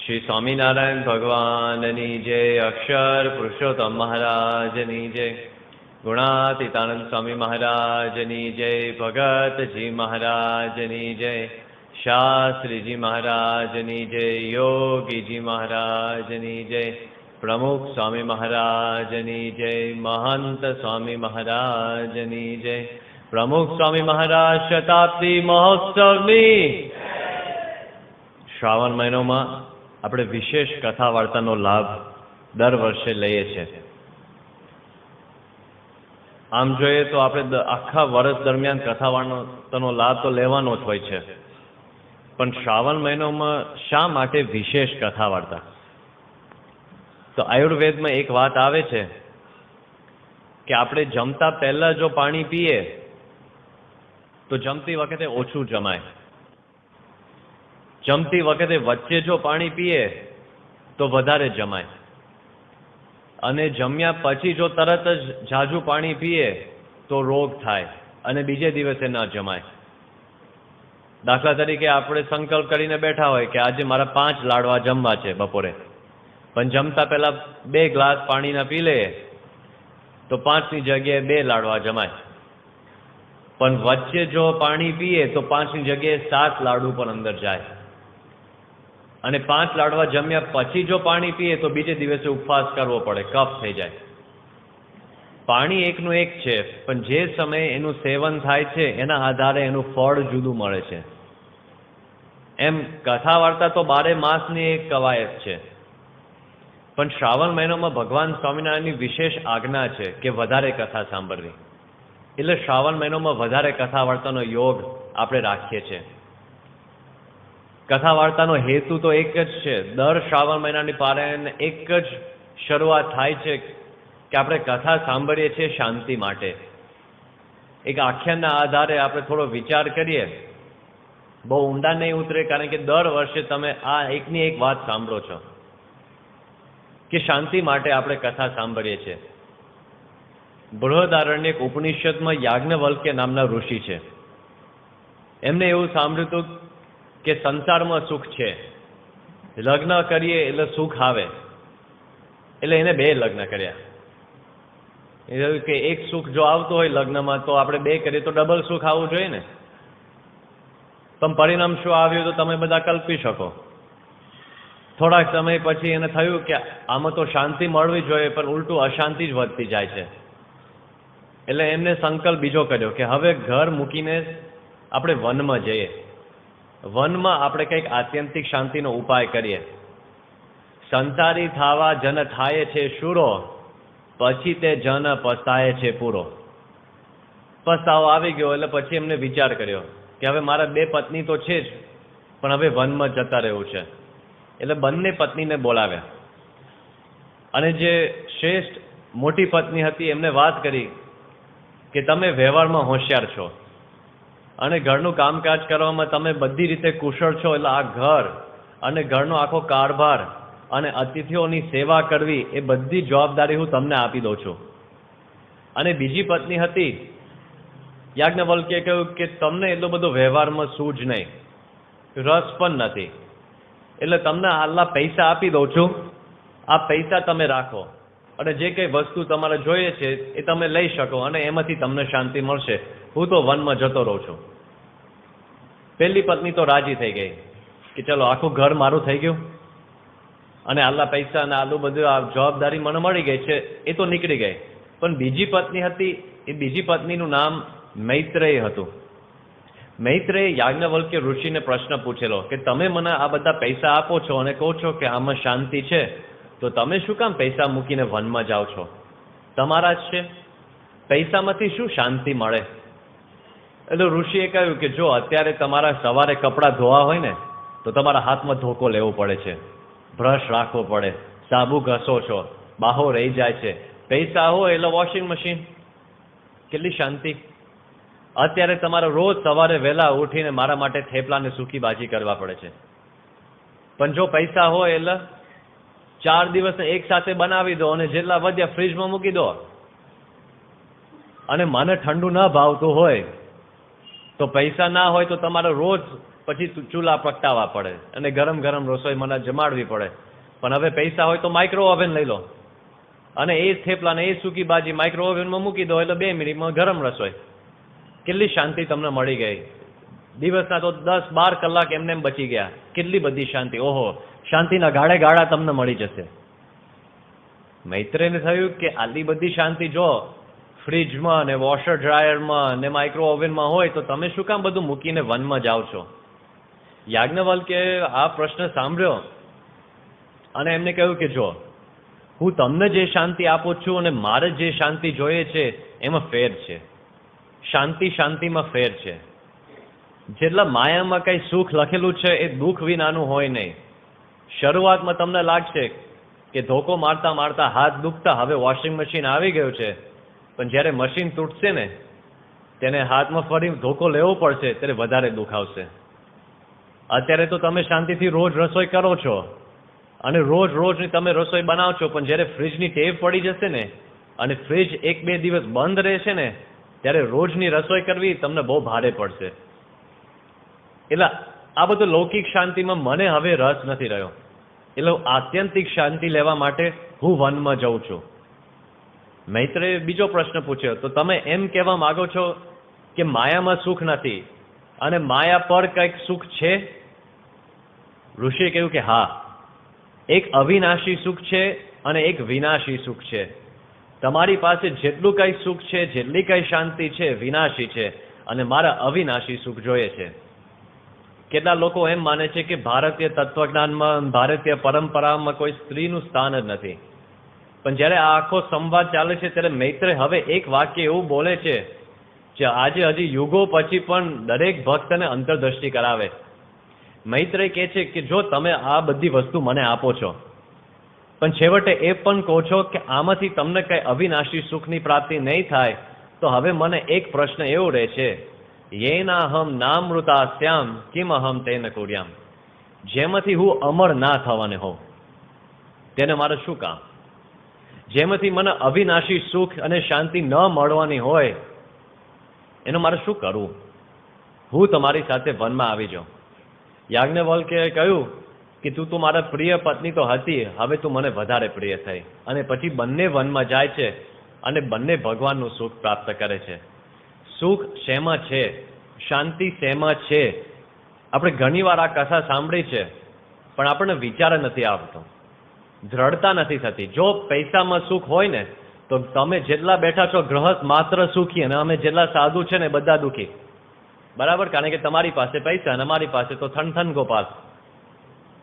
શ્રી સ્વામિનારાયણ ભગવાનની જય. અક્ષર પુરુષોત્તમ મહારાજની જય. ગુણાતીતાનંદ સ્વામી મહારાજની જય. ભગતજી મહારાજની જય. શાસ્ત્રીજી મહારાજની જય. યોગીજી મહારાજની જય. પ્રમુખ સ્વામી મહારાજની જય. મહંત સ્વામી મહારાજની જય. પ્રમુખ સ્વામી મહારાજ શતાબ્દી મહોત્સવની. શ્રાવણ મહિનામાં આપણે વિશેષ કથા વાર્તાનો લાભ દર વર્ષે લઈએ છીએ. આમ જોઈએ તો આપણે આખા વર્ષ દરમિયાન કથા વાર્તાનો લાભ તો લેવાનો જ હોય છે, પણ શ્રાવણ મહિનામાં શા માટે વિશેષ કથા વાર્તા? તો આયુર્વેદમાં એક વાત આવે છે કે આપણે જમતા પહેલા જો પાણી પીએ તો જમતી વખતે ઓછું જમાય, જમતી વખતે વચ્ચે જો પાણી પીએ તો વધારે જમાય, અને જમ્યા પછી જો તરત જ ઝાઝું પાણી પીએ તો રોગ થાય અને બીજે દિવસે ના જમાય. દાખલા તરીકે આપણે સંકલ્પ કરીને બેઠા હોય કે આજે મારા 5 લાડવા જમવા છે બપોરે, પણ જમતા પહેલા 2 ગ્લાસ પાણીના પી લે તો 5ની જગ્યાએ 2 લાડવા જમાય, પણ વચ્ચે જો પાણી પીએ તો 5ની જગ્યાએ 7 લાડુ પણ અંદર જાય, અને 5 લાડવા જમ્યા પછી જો પાણી પીએ તો બીજે દિવસે ઉપવાસ કરવો પડે, કફ થઈ જાય. પાણી એકનું એક છે, પણ જે સમયે એનું સેવન થાય છે એના આધારે એનું ફળ જુદું મળે છે. એમ કથા વાર્તા તો 12 માસની એક કવાયત છે, પણ શ્રાવણ મહિનામાં ભગવાન સ્વામિનારાયણની વિશેષ આજ્ઞા છે કે વધારે કથા સાંભળવી. એટલે શ્રાવણ મહિનામાં વધારે કથા વાર્તાનો યોગ આપણે રાખીએ છીએ. કથા વાર્તાનો હેતુ તો એક જ છે. દર શ્રાવણ મહિનાની પારાયણ એક જ શરૂઆત થાય છે કે આપણે કથા સાંભળીએ છીએ શાંતિ માટે. એક આખ્યાનના આધારે આપણે થોડો વિચાર કરીએ, બહુ ઊંડા નહીં ઉતરે, કારણ કે દર વર્ષે તમે આ એકની એક વાત સાંભળો છો કે શાંતિ માટે આપણે કથા સાંભળીએ છીએ. બૃહદારણ્યક ઉપનિષદમાં યાજ્ઞવલ્ક્ય નામના ઋષિ છે. એમને એવું સાંભળ્યું હતું કે સંસારમાં સુખ છે, લગ્ન કરીએ એટલે સુખ આવે, એટલે એને 2 લગ્ન કર્યા. એ કે એક સુખ જો આવતું હોય લગ્નમાં તો આપણે 2 કરીએ તો ડબલ સુખ આવવું જોઈએ ને. પણ પરિણામ શું આવ્યું તો તમે બધા કલ્પી શકો. થોડાક સમય પછી એને થયું કે આમાં તો શાંતિ મળવી જોઈએ, પણ ઉલટું અશાંતિ જ વધતી જાય છે. એટલે એમને સંકલ્પ બીજો કર્યો કે હવે ઘર મૂકીને આપણે વનમાં જઈએ, વનમાં આપણે કંઈક આત્યંતિક શાંતિનો ઉપાય કરીએ. સંસારી થાવા જન થાય છે શુરો, પછી તે જન પસ્તાય છે પૂરો. પસ્તાવો આવી ગયો એટલે પછી એમને વિચાર કર્યો કે હવે મારા 2 પત્ની તો છે જ, પણ હવે વનમાં જતા રહેવું છે. એટલે બંને પત્નીને બોલાવ્યા, અને જે શ્રેષ્ઠ મોટી પત્ની હતી એમને વાત કરી કે તમે વ્યવહારમાં હોશિયાર છો અને ઘરનું કામકાજ કરવામાં તમે બધી રીતે કુશળ છો, એટલે આ ઘર અને ઘરનો આખો કારભાર અને અતિથિઓની સેવા કરવી એ બધી જવાબદારી હું તમને આપી દઉં છું. અને બીજી પત્ની હતી યાજ્ઞવલ્ક્યે કહ્યું કે તમને એટલો બધો વ્યવહારમાં સૂઝ નહીં, રસ પણ નથી, એટલે તમને આટલા પૈસા આપી દઉં છું, આ પૈસા તમે રાખો અને જે કંઈ વસ્તુ તમારે જોઈએ છે એ તમે લઈ શકો અને એમાંથી તમને શાંતિ મળશે, હું તો વનમાં જતો રહું છું. પહેલી પત્ની તો રાજી થઈ ગઈ કે ચલો આખું ઘર મારું થઈ ગયું અને આટલા પૈસા અને આટલું બધું આ જવાબદારી મને મળી ગઈ છે, એ તો નીકળી ગઈ. પણ બીજી પત્ની હતી, એ બીજી પત્નીનું નામ મૈત્રેય હતું. મૈત્રેય યાજ્ઞવલ્ક્ય ઋષિને પ્રશ્ન પૂછેલો કે તમે મને આ બધા પૈસા આપો છો અને કહો છો કે આમાં શાંતિ છે, તો તમે શું કામ પૈસા મૂકીને વનમાં જાઓ છો? તમારા જ છે, પૈસામાંથી શું શાંતિ મળે? એટલે ઋષિએ કહ્યું કે જો અત્યારે તમારા સવારે કપડાં ધોવા હોય ને તો તમારા હાથમાં ધોકો લેવો પડે છે, બ્રશ રાખવો પડે, સાબુ ઘસો છો, બાહો રહી જાય છે. પૈસા હોય એટલે વોશિંગ મશીન, કેટલી શાંતિ. અત્યારે તમારે રોજ સવારે વહેલા ઉઠીને મારા માટે થેપલાને સૂકી ભાજી કરવા પડે છે, પણ જો પૈસા હોય એટલે 4 દિવસને એક સાથે બનાવી દો અને જેટલા વધ્યા ફ્રીજમાં મૂકી દો. અને મને ઠંડુ ના ભાવતું હોય તો પૈસા ના હોય તો તમારે રોજ પછી ચૂલા પ્રગટાવવા પડે અને ગરમ ગરમ રસોઈ મને જમાડવી પડે. પણ હવે પૈસા હોય તો માઇક્રો ઓવન લઈ લો અને એ થેપલાને એ સૂકી ભાજી માઇક્રો ઓવનમાં મૂકી દો એટલે 2 મિનિટમાં ગરમ રસોઈ. કેટલી શાંતિ તમને મળી ગઈ. દિવસના તો 10-12 કલાક એમને એમ બચી ગયા. કેટલી બધી શાંતિ. ઓહો, શાંતિના ગાળે ગાળા તમને મળી જશે. મૈત્રેયને થયું કે આટલી બધી શાંતિ જો ફ્રીજમાં ને વોશર ડ્રાયરમાં ને માઇક્રો ઓવનમાં હોય તો તમે શું કામ બધું મૂકીને વનમાં જાઓ છો? યાજ્ઞવલ્કે આ પ્રશ્ન સાંભળ્યો અને એમને કહ્યું કે જો હું તમને જે શાંતિ આપું છું અને મારે જે શાંતિ જોઈએ છે એમાં ફેર છે. શાંતિ શાંતિમાં ફેર છે. જેટલા માયામાં કઈ સુખ લખેલું છે એ દુઃખ વિનાનું હોય નહીં. શરૂઆતમાં તમને લાગશે કે ધોકો મારતા મારતા હાથ દુખતા હવે વોશિંગ મશીન આવી ગયું છે, પણ જ્યારે મશીન તૂટશે ને તેને હાથમાં ફરી ધોકો લેવો પડશે ત્યારે વધારે દુઃખ આવશે. અત્યારે તો તમે શાંતિથી રોજ રસોઈ કરો છો અને રોજ રોજની તમે રસોઈ બનાવો છો, પણ જ્યારે ફ્રીજની ટેવ પડી જશે ને અને ફ્રીજ 1-2 દિવસ બંધ રહેશે ને ત્યારે રોજની રસોઈ કરવી તમને બહુ ભારે પડશે. એટલે આ બધું લૌકિક શાંતિમાં મને હવે રસ નથી રહ્યો. એટલે આત્યંતિક શાંતિ લેવા માટે હું વનમાં જઉં છું. મૈત્રેયે બીજો પ્રશ્ન પૂછ્યો, તો તમે એમ કહેવા માંગો છો કે માયામાં સુખ નથી અને માયા પર કંઈક સુખ છે? ઋષિએ કહ્યું કે હા, એક અવિનાશી સુખ છે અને એક વિનાશી સુખ છે. તમારી પાસે જેટલું કંઈ સુખ છે, જેટલી કંઈ શાંતિ છે, વિનાશી છે અને મારા અવિનાશી સુખ જોઈએ છે. કેટલા લોકો એમ માને છે કે ભારતીય તત્વજ્ઞાનમાં, ભારતીય પરંપરામાં કોઈ સ્ત્રીનું સ્થાન જ નથી. પણ જ્યારે આ આખો સંવાદ ચાલે છે ત્યારે મૈત્રેય હવે એક વાક્ય એવું બોલે છે જે આજે હજી યુગો પછી પણ દરેક ભક્તને અંતરદ્રષ્ટિ કરાવે. મૈત્રેય કહે છે કે જો તમે આ બધી વસ્તુ મને આપો છો પણ છેવટે એ પણ કહો છો કે આમાંથી તમને કંઈ અવિનાશી સુખની પ્રાપ્તિ નહીં થાય, તો હવે મને એક પ્રશ્ન એવો રહે છે, યેનાહમ નામૃતાસ્યામ કિમ અહમ તેન કુર્યામ. જેમાંથી હું અમર ના થવાને હોઉં તેને મારે શું કામ? જેમાંથી મને અવિનાશી સુખ અને શાંતિ ન મળવાની હોય એનું મારે શું કરવું? હું તમારી સાથે વનમાં આવી જાઉં. યાજ્ઞવલ્કે કહ્યું કે તું મારા પ્રિય પત્ની તો હતી, હવે તું મને વધારે પ્રિય થઈ. અને પછી બંને વનમાં જાય છે અને બંને ભગવાનનું સુખ પ્રાપ્ત કરે છે. સુખ શેમાં છે? શાંતિ શેમાં છે? આપણે ઘણીવાર આ કથા સાંભળી છે પણ આપણને વિચાર નથી આવતો, દ્રઢતા નથી થતી. જો પૈસામાં સુખ હોય ને તો તમે જેટલા બેઠા છો ગ્રહસ્થ માત્ર સુખી અને અમે જેટલા સાધુ છે ને બધા દુઃખી. બરાબર? કારણ કે તમારી પાસે પૈસા અને અમારી પાસે તો થન ગોપાલ.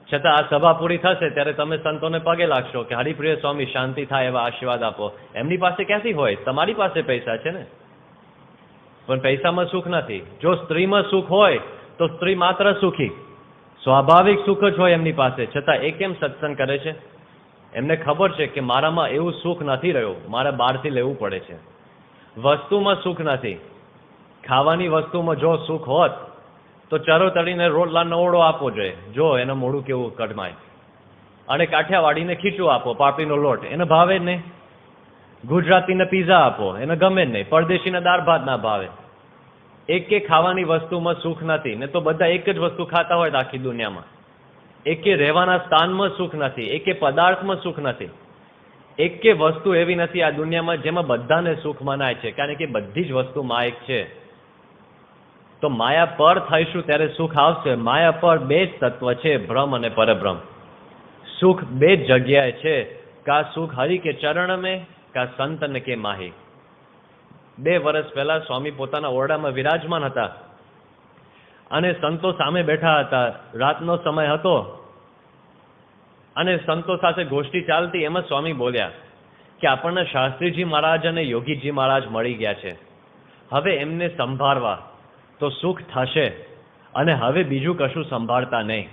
છતાં આ સભા પૂરી થશે ત્યારે તમે સંતોને પગે લાગશો કે હરિપ્રિય સ્વામી શાંતિ થાય એવા આશીર્વાદ આપો. એમની પાસે ક્યાંથી હોય? તમારી પાસે પૈસા છે ને. પણ પૈસામાં સુખ નથી. જો સ્ત્રીમાં સુખ હોય તો સ્ત્રી માત્ર સુખી, સ્વાભાવિક સુખ જ હોય એમની પાસે, છતાં એ કેમ સત્સંગ કરે છે? એમને ખબર છે કે મારામાં એવું સુખ નથી રહ્યું, મારે બહારથી લેવું પડે છે. વસ્તુમાં સુખ નથી. ખાવાની વસ્તુમાં જો સુખ હોત તો ચરો તળીને રોટલાનો ઓળો આપવો જોઈએ, જો એનું મોઢું કેવું કડમાય. અને કાઠિયાવાડીને ખીચું આપો, પાપડીનો લોટ, એને ભાવે જ નહીં. ગુજરાતીને પીઝા આપો, એને ગમે જ નહીં. પરદેશીને દાળ ભાત ના ભાવે. એકે ખાવાની વસ્તુમાં સુખ નથી. ને તો બધા એક જ વસ્તુ ખાતા હોય આખી દુનિયામાં. એકે રહેવાના સ્થાનમાં સુખ નથી, એકે પદાર્થમાં સુખ નથી. એકે વસ્તુ એવી નથી આ દુનિયામાં જેમાં બધાને સુખ મનાય છે, કારણ કે બધી જ વસ્તુ માયક છે. તો માયા પર થઈશું ત્યારે સુખ આવશે. માયા પર 2 જ તત્વ છે, બ્રહ્મ અને પરબ્રહ્મ. સુખ 2 જ જગ્યાએ છે, કા સુખ હરિ કે ચરણ મેં, કા સંતન કે માહી. 2 વર્ષ પહેલા સ્વામી પોતાના ઓરડામાં વિરાજમાન હતા અને સંતો સામે બેઠા હતા. રાતનો સમય હતો અને સંતો સાથે ગોષ્ઠી ચાલતી. એમાં સ્વામી બોલ્યા કે આપણને શાસ્ત્રીજી મહારાજ અને યોગીજી મહારાજ મળી ગયા છે, હવે એમને સંભાળવા તો સુખ થશે અને હવે બીજું કશું સંભાળતા નહીં.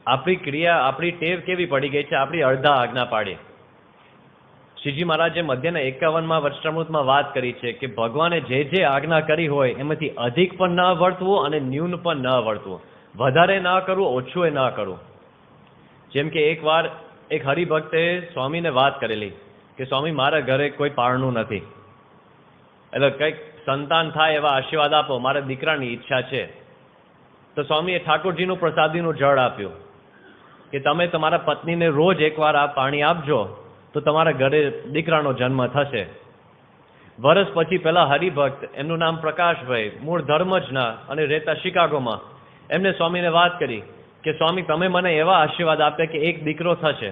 આપણી ક્રિયા, આપણી ટેવ કેવી પડી ગઈ છે? આપણી અડધા આજ્ઞા પાડી. શ્રીજી મહારાજે મધ્યના 51માં વચનામૃતમાં વાત કરી છે કે ભગવાને જે જે આજ્ઞા કરી હોય એમાંથી અધિક પણ ન વર્તવું અને ન્યૂન પણ ન વર્તવું. વધારે ન કરવું, ઓછું ન કરવું. જેમ કે એકવાર એક હરિભક્તે સ્વામીને વાત કરેલી કે સ્વામી મારા ઘરે કોઈ પારણું નથી, એટલે કંઈક સંતાન થાય એવા આશીર્વાદ આપો, મારા દીકરાની ઈચ્છા છે. તો સ્વામીએ ઠાકોરજીનું પ્રસાદીનું જળ આપ્યું કે તમે તમારા પત્નીને રોજ એકવાર આ પાણી આપજો તો તમારા ઘરે દીકરાનો જન્મ થશે. વર્ષ પછી પેલા હરિભક્ત, એમનું નામ પ્રકાશભાઈ, મૂળ ધર્મજના અને રહેતા શિકાગોમાં, એમને સ્વામીને વાત કરી કે સ્વામી તમે મને એવા આશીર્વાદ આપ્યા કે એક દીકરો થશે.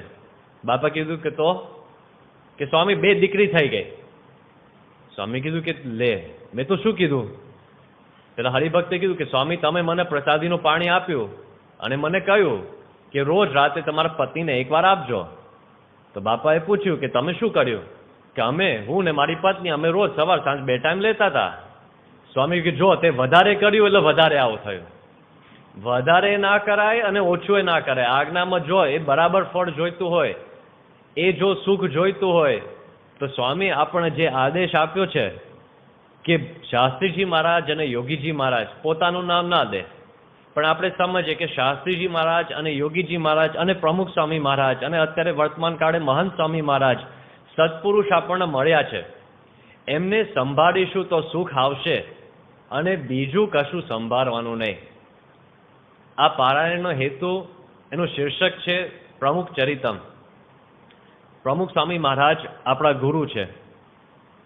બાપા કીધું કે તો કે સ્વામી 2 દીકરી થઈ ગઈ. સ્વામી કીધું કે લે મેં તો શું કીધું? પેલા હરિભક્તે કીધું કે સ્વામી તમે મને પ્રસાદીનું પાણી આપ્યું અને મને કહ્યું કે રોજ રાતે તમારા પત્નીને એકવાર આપજો. તો બાપાએ પૂછ્યું કે તમે શું કર્યું? કે હું ને મારી પત્ની અમે રોજ સવાર સાંજ 2 ટાઈમ લેતા હતા. સ્વામી કે જો તે વધારે કર્યું એટલે વધારે આવું થયું. વધારે ના કરાય અને ઓછું ના કરાય. આજ્ઞામાં જો એ બરાબર ફળ જોઈતું હોય, એ જો સુખ જોઈતું હોય તો સ્વામી આપણે જે આદેશ આપ્યો છે કે શાસ્ત્રીજી મહારાજ અને યોગીજી મહારાજ, પોતાનું નામ ના દે પણ આપણે સમજીએ કે શાસ્ત્રીજી મહારાજ અને યોગીજી મહારાજ અને પ્રમુખ સ્વામી મહારાજ અને અત્યારે વર્તમાન કાળે મહંત સ્વામી મહારાજ સત્પુરુષ આપણને મળ્યા છે. એમને સંભાળીશું તો સુખ આવશે અને બીજું કશું સંભાળવાનું નહીં. આ પારાયણનો હેતુ, એનું શીર્ષક છે પ્રમુખ ચરિતમ. પ્રમુખ સ્વામી મહારાજ આપણા ગુરુ છે,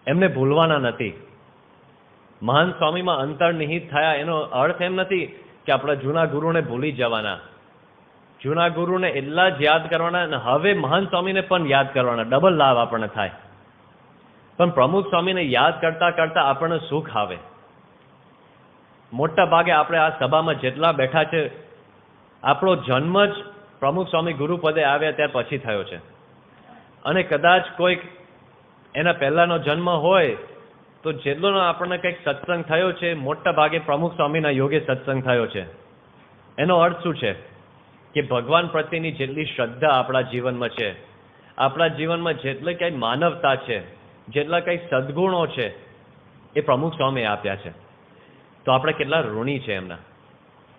એમને ભૂલવાના નથી. મહાન સ્વામીમાં અંતર્નિહિત થયા એનો અર્થ એમ નથી કે આપણા જૂના ગુરુને ભૂલી જવાના. જૂના ગુરુને એટલા જ યાદ કરવાના અને હવે મહાન સ્વામીને પણ યાદ કરવાના. ડબલ લાભ આપણને થાય. પણ પ્રમુખ સ્વામીને યાદ કરતા કરતા આપણને સુખ આવે. મોટા ભાગે આપણે આ સભામાં જેટલા બેઠા છે, આપણો જન્મ જ પ્રમુખ સ્વામી ગુરુપદે આવ્યા ત્યાર પછી થયો છે. અને કદાચ કોઈક એના પહેલાનો જન્મ હોય તો જેટલો આપણને કંઈક સત્સંગ થયો છે, મોટા ભાગે પ્રમુખ સ્વામીના યોગે સત્સંગ થયો છે. એનો અર્થ શું છે કે ભગવાન પ્રત્યેની જેટલી શ્રદ્ધા આપણા જીવનમાં છે, આપણા જીવનમાં જેટલી કંઈ માનવતા છે, જેટલા કંઈ સદગુણો છે, એ પ્રમુખ સ્વામીએ આપ્યા છે. તો આપણે કેટલા ઋણી છે એમના.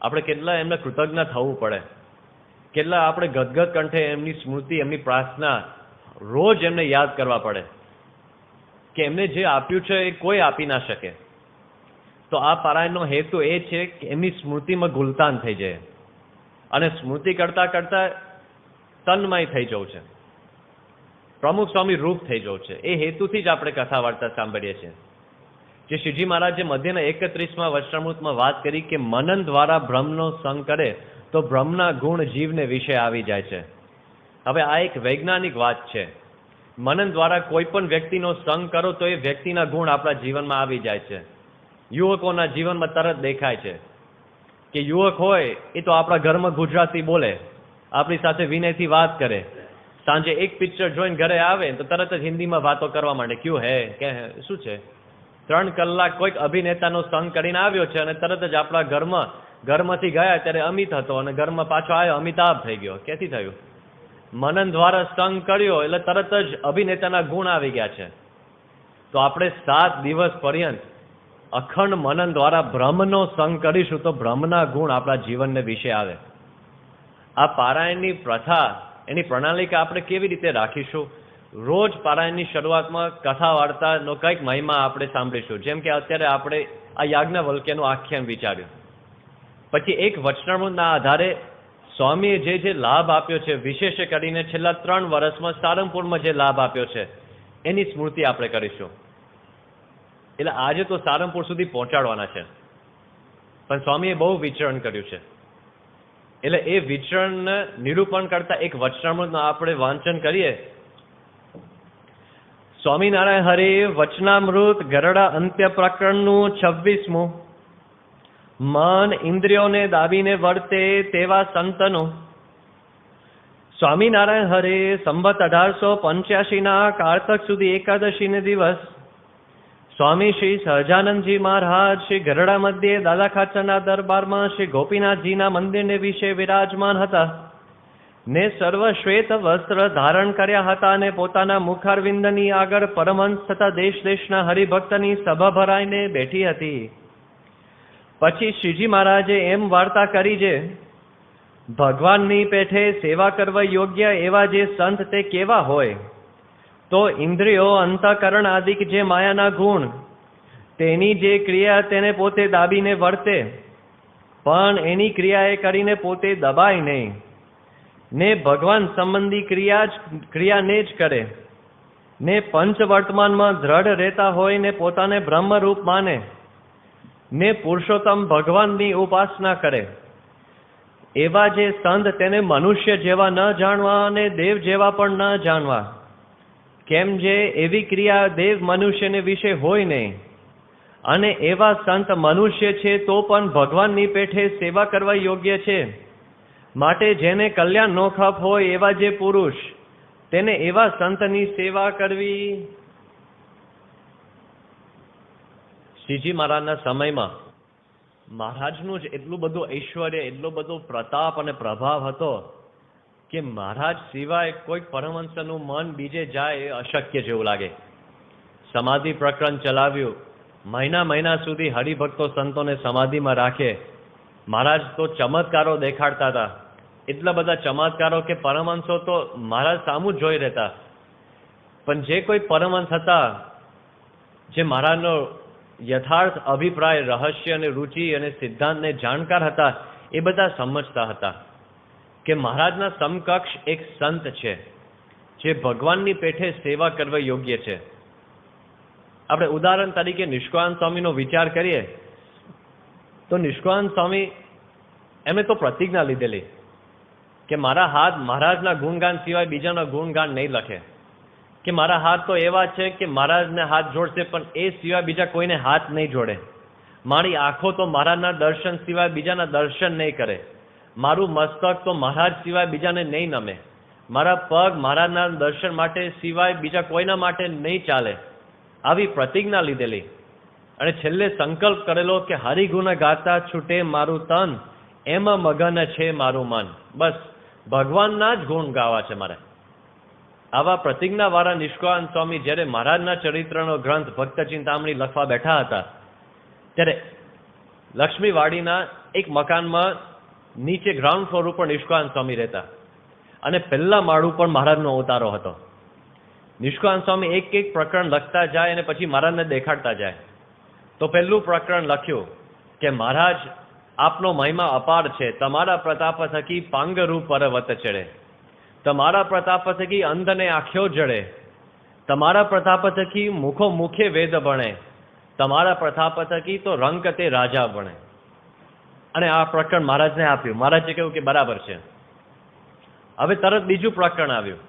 આપણે કેટલા એમને કૃતજ્ઞ થવું પડે. કેટલા આપણે ગદગદ કંઠે એમની સ્મૃતિ, એમની પ્રાર્થના રોજ એમને યાદ કરવા પડે કે એમને જે આપ્યું છે એ કોઈ આપી ના શકે. તો આ પારાયણનો હેતુ એ છે કે એમની સ્મૃતિમાં ગુલતાન થઈ જાય અને સ્મૃતિ કરતા કરતા તન્મય થઈ જવું છે, પ્રમુખ સ્વામી રૂપ થઈ જવું છે. એ હેતુથી જ આપણે કથા વાર્તા સાંભળીએ છીએ. જે શ્રીજી મહારાજે મધ્યના 31માં વચનામૃતમાં વાત કરી કે મનન દ્વારા બ્રહ્મનો સંગ કરે તો બ્રહ્મના ગુણ જીવને વિશે આવી જાય છે. હવે આ એક વૈજ્ઞાનિક વાત છે. મનન દ્વારા કોઈ પણ વ્યક્તિનો સંગ કરો તો એ વ્યક્તિના ગુણ આપણા જીવનમાં આવી જાય છે. યુવકોના જીવનમાં તરત દેખાય છે કે યુવક હોય એ તો આપણા ઘરમાં ગુજરાતી બોલે, આપણી સાથે વિનયથી વાત કરે, સાંજે એક પિક્ચર જોઈને ઘરે આવે તો તરત જ હિન્દીમાં વાતો કરવા માંડે, ક્યું હે કે શું છે. 3 કલાક કોઈક અભિનેતાનો સંગ કરીને આવ્યો છે અને તરત જ આપણા ઘરમાંથી ગયા ત્યારે અમિત હતો અને ઘરમાં પાછો આવ્યો અમિતાભ થઈ ગયો. ક્યાંથી થયું? મનન દ્વારા સંગ કર્યો એટલે તરત જ અભિનેતાના ગુણ આવી ગયા છે. તો આપણે 7 દિવસ પર્યંત અખંડ મનન દ્વારા બ્રહ્મનો સંગ કરીશું તો બ્રહ્મના ગુણ આપણા જીવનને વિશે આવે. આ પારાયણની પ્રથા, એની પ્રણાલિકા આપણે કેવી રીતે રાખીશું? રોજ પારાયણની શરૂઆતમાં કથા વાર્તાનો કંઈક મહિમા આપણે સાંભળીશું. જેમ કે અત્યારે આપણે આ યાજ્ઞવલ્ક્યનું આખ્યાન વિચાર્યું, પછી એક વચનામૃતના આધારે સ્વામીએ જે લાભ આપ્યો છે, વિશેષ કરીને છેલ્લા 3 વર્ષમાં સારંગપુરમાં જે લાભ આપ્યો છે એની સ્મૃતિ આપણે કરીશું. એટલે આજે તો સારંગપુર સુધી પહોંચાડવાના છે, પણ સ્વામીએ બહુ વિચરણ કર્યું છે. એટલે એ વિચરણને નિરૂપણ કરતા એક વચનામૃતનું આપણે વાંચન કરીએ. સ્વામિનારાયણ હરે વચનામૃત ગરડા અંત્ય પ્રકરણનું 26મું. મન ઇન્દ્રિયોને દાબીને વર્તે તેવા સંતનો. સ્વામિનારાયણ હરે સંવત 1885ના કારતક સુધી એકાદશીને દિવસ સ્વામી શ્રી સહજાનંદજી મહારાજ શ્રી ગરડા મધ્યે દાદા ખાચરના દરબારમાં શ્રી ગોપીનાથજીના મંદિરને વિશે વિરાજમાન હતા ને સર્વ શ્વેત વસ્ત્ર ધારણ કર્યા હતા અને પોતાના મુખારવિંદની આગળ પરમહંસ તથા દેશ દેશના હરિભક્તની સભા ભરાઈને બેઠી હતી. પછી શ્રીજી મહારાજે એમ વાર્તા કરી છે, ભગવાનની પેઠે સેવા કરવા યોગ્ય એવા જે સંત તે કેવા હોય? તો ઇન્દ્રિયો, અંતઃકરણ આદિક જે માયાના ગુણ, તેની જે ક્રિયા તેને પોતે દાબીને વર્તે, પણ એની ક્રિયા એ કરીને પોતે દબાય નહીં ને ભગવાન સંબંધી ક્રિયાને જ કરે ને પંચ વર્તમાનમાં દ્રઢ રહેતા હોય ને પોતાને બ્રહ્મરૂપ માને ને પુરુષોત્તમ ભગવાનની ઉપાસના કરે, એવા જે સંત તેને મનુષ્ય જેવા ન જાણવા અને દેવ જેવા પણ ન જાણવા. કેમ જે એવી ક્રિયા દેવ મનુષ્યને વિશે હોય નહીં, અને એવા સંત મનુષ્ય છે તો પણ ભગવાનની પેઠે સેવા કરવા યોગ્ય છે. માટે જેને કલ્યાણ નો ખપ હોય એવા જે પુરુષ, તેને એવા સંતની સેવા કરવી. શ્રીજી મહારાજના સમયમાં મહારાજનું જ એટલું બધું ઐશ્વર્ય, એટલો બધો પ્રતાપ અને પ્રભાવ હતો કે મહારાજ સિવાય કોઈ પરમહંસનું મન બીજે જાય એ અશક્ય જેવું લાગે. સમાધિ પ્રકરણ ચલાવ્યું, મહિના સુધી હરિભક્તો સંતોને સમાધિમાં રાખે. મહારાજ તો ચમત્કારો દેખાડતા હતા, એટલા બધા ચમત્કારો કે પરમહંસો તો મહારાજ સામું જ જોઈ રહેતા. પણ જે કોઈ પરમહંસ હતા, જે મહારાજનો યથાર્થ અભિપ્રાય, રહસ્ય અને રુચિ અને સિદ્ધાંતને જાણકાર હતા, એ બધા સમજતા હતા કે મહારાજના સમકક્ષ એક સંત છે જે ભગવાનની પેઠે સેવા કરવા યોગ્ય છે. આપણે ઉદાહરણ તરીકે નિષ્કાંત સ્વામીનો વિચાર કરીએ તો નિષ્કાંત સ્વામી એમણે તો પ્રતિજ્ઞા લીધેલી કે મારા હાથ મહારાજના ગુણગાન સિવાય બીજાના ગુણગાન નહીં લખે, કે મારા હાથ તો એવા છે કે મહારાજને હાથ જોડશે પણ એ સિવાય બીજા કોઈને હાથ નહીં જોડે. મારી આંખો તો મહારાજના દર્શન સિવાય બીજાના દર્શન નહીં કરે. મારું મસ્તક તો મહારાજ સિવાય બીજાને નહીં નમે. મારા પગ મહારાજના દર્શન માટે સિવાય બીજા કોઈના માટે નહીં ચાલે. આવી પ્રતિજ્ઞા લીધેલી અને છેલ્લે સંકલ્પ કરેલો કે હરિગુણ ગાતા છૂટે મારું તન, એમાં મગન છે મારું મન. બસ ભગવાનના જ ગુણ ગાવા છે મારે. આવા પ્રતિજ્ઞાવાળા નિષ્કાંત સ્વામી જ્યારે મહારાજના ચરિત્રનો ગ્રંથ ભક્ત ચિંતામણી લખવા બેઠા હતા, ત્યારે લક્ષ્મીવાડીના એક મકાનમાં નીચે ગ્રાઉન્ડ ફ્લોર ઉપર નિષ્કાંત સ્વામી રહેતા અને પહેલા માળ ઉપર મહારાજનો અવતારો હતો. નિષ્કાંત સ્વામી એક પ્રકરણ લખતા જાય અને પછી મહારાજને દેખાડતા જાય. તો પહેલું પ્રકરણ લખ્યું કે મહારાજ આપનો મહિમા અપાર છે, તમારા પ્રતાપ થકી પાંગરૂ પર્વત ચડે, તમારા પ્રતાપ થકી અંધને આંખ્યો જડે, તમારા પ્રતાપ થકી મુખે વેદ ભણે, તમારા પ્રતાપ થકી તો રંક તે રાજા બને. અને આ પ્રકરણ મહારાજને આપ્યું. મહારાજે કહ્યું કે બરાબર છે. હવે તરત બીજું પ્રકરણ આવ્યું.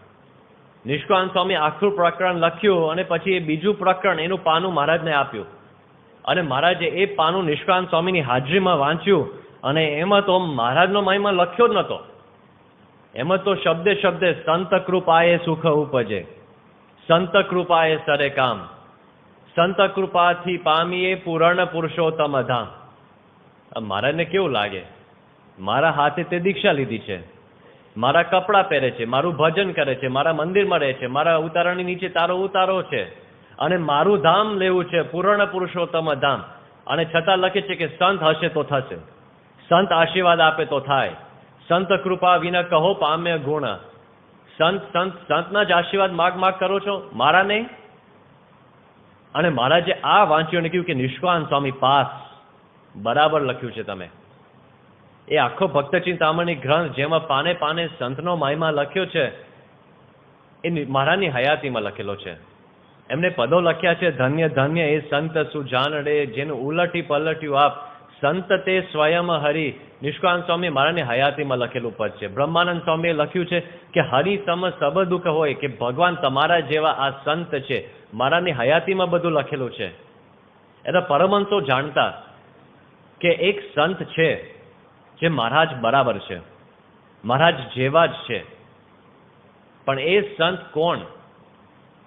નિષ્કાંત સ્વામી આખું પ્રકરણ લખ્યું અને પછી એ બીજું પ્રકરણ એનું પાનું મહારાજને આપ્યું અને મહારાજે એ પાનું નિષ્કાંત સ્વામીની હાજરીમાં વાંચ્યું અને એમાં તો મહારાજનો મહિમા લખ્યો જ નહોતો. એમાં તો શબ્દે સંત કૃપાએ સુખ ઉપજે, સંત કૃપાએ સરે કામ, સંત કૃપાથી પામીએ પૂર્ણ પુરુષોત્તમ ધામ. મહારાજને કેવું લાગે, મારા હાથે તે દીક્ષા લીધી છે, મારા કપડાં પહેરે છે, મારું ભજન કરે છે, મારા મંદિરમાં રહે છે, મારા ઉતારાની નીચે તારો ઉતારો છે અને મારું ધામ લેવું છે, પૂર્ણ પુરુષોત્તમ ધામ. અને છતાં લખે છે કે સંત હશે તો થશે, સંત આશીર્વાદ આપે તો થાય, સંત કૃપા વિના કહો પામે ગુણ. સંતના જ આશીર્વાદ માગ કરો છો, મારા નહીં. અને મહારાજે આ વાંચ્યું અને કહ્યું કે નિષ્કાંત સ્વામી પાસ, બરાબર લખ્યું છે તમે. એ આખો ભક્ત ચિંતામણી ગ્રંથ જેમાં પાને પાને સંતનો મહિમા લખ્યો છે એ મહારાજની હયાતીમાં લખેલો છે. એમને પદો લખ્યા છે, ધન્ય ધન્ય એ સંત સુજાનડે, જેનું ઉલટી પલટ્યું આપ, સંત તે સ્વયં હરિ. નિષ્કાંત સ્વામી મહારાજની હયાતીમાં લખેલું પદ છે. બ્રહ્માનંદ સ્વામીએ લખ્યું છે કે હરિ સમ સબ દુઃખ હોય, કે ભગવાન તમારા જેવા આ સંત છે. મહારાજની હયાતીમાં બધું લખેલું છે. એટલે પરમહંસો જાણતા કે એક સંત છે જે મહારાજ બરાબર છે, મહારાજ જેવા જ છે. પણ એ સંત કોણ?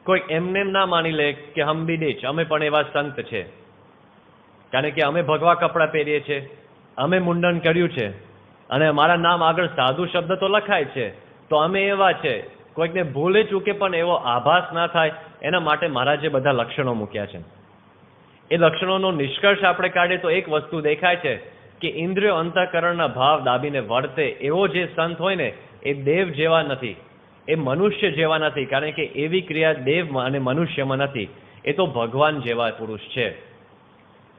કોઈ એમને ના માની લે કે હમ બી દેચ, અમે પણ એવા સંત છે, કારણ કે અમે ભગવા કપડાં પહેરીએ છીએ, અમે મુંડન કર્યું છે અને અમારા નામ આગળ સાધુ શબ્દ તો લખાય છે, તો અમે એવા છે. કોઈકને ભૂલે ચૂકે પણ એવો આભાસ ના થાય એના માટે મહારાજે બધા લક્ષણો મૂક્યા છે. એ લક્ષણોનો નિષ્કર્ષ આપણે કાઢીએ તો એક વસ્તુ દેખાય છે કે ઇન્દ્રિયો અંતઃકરણના ભાવ દાબીને વર્તે એવો જે સંત હોય ને, એ દેવ જેવા નથી, એ મનુષ્ય જેવા નથી, કારણ કે એવી ક્રિયા દેવ અને મનુષ્યમાં નથી. એ તો ભગવાન જેવા પુરુષ છે.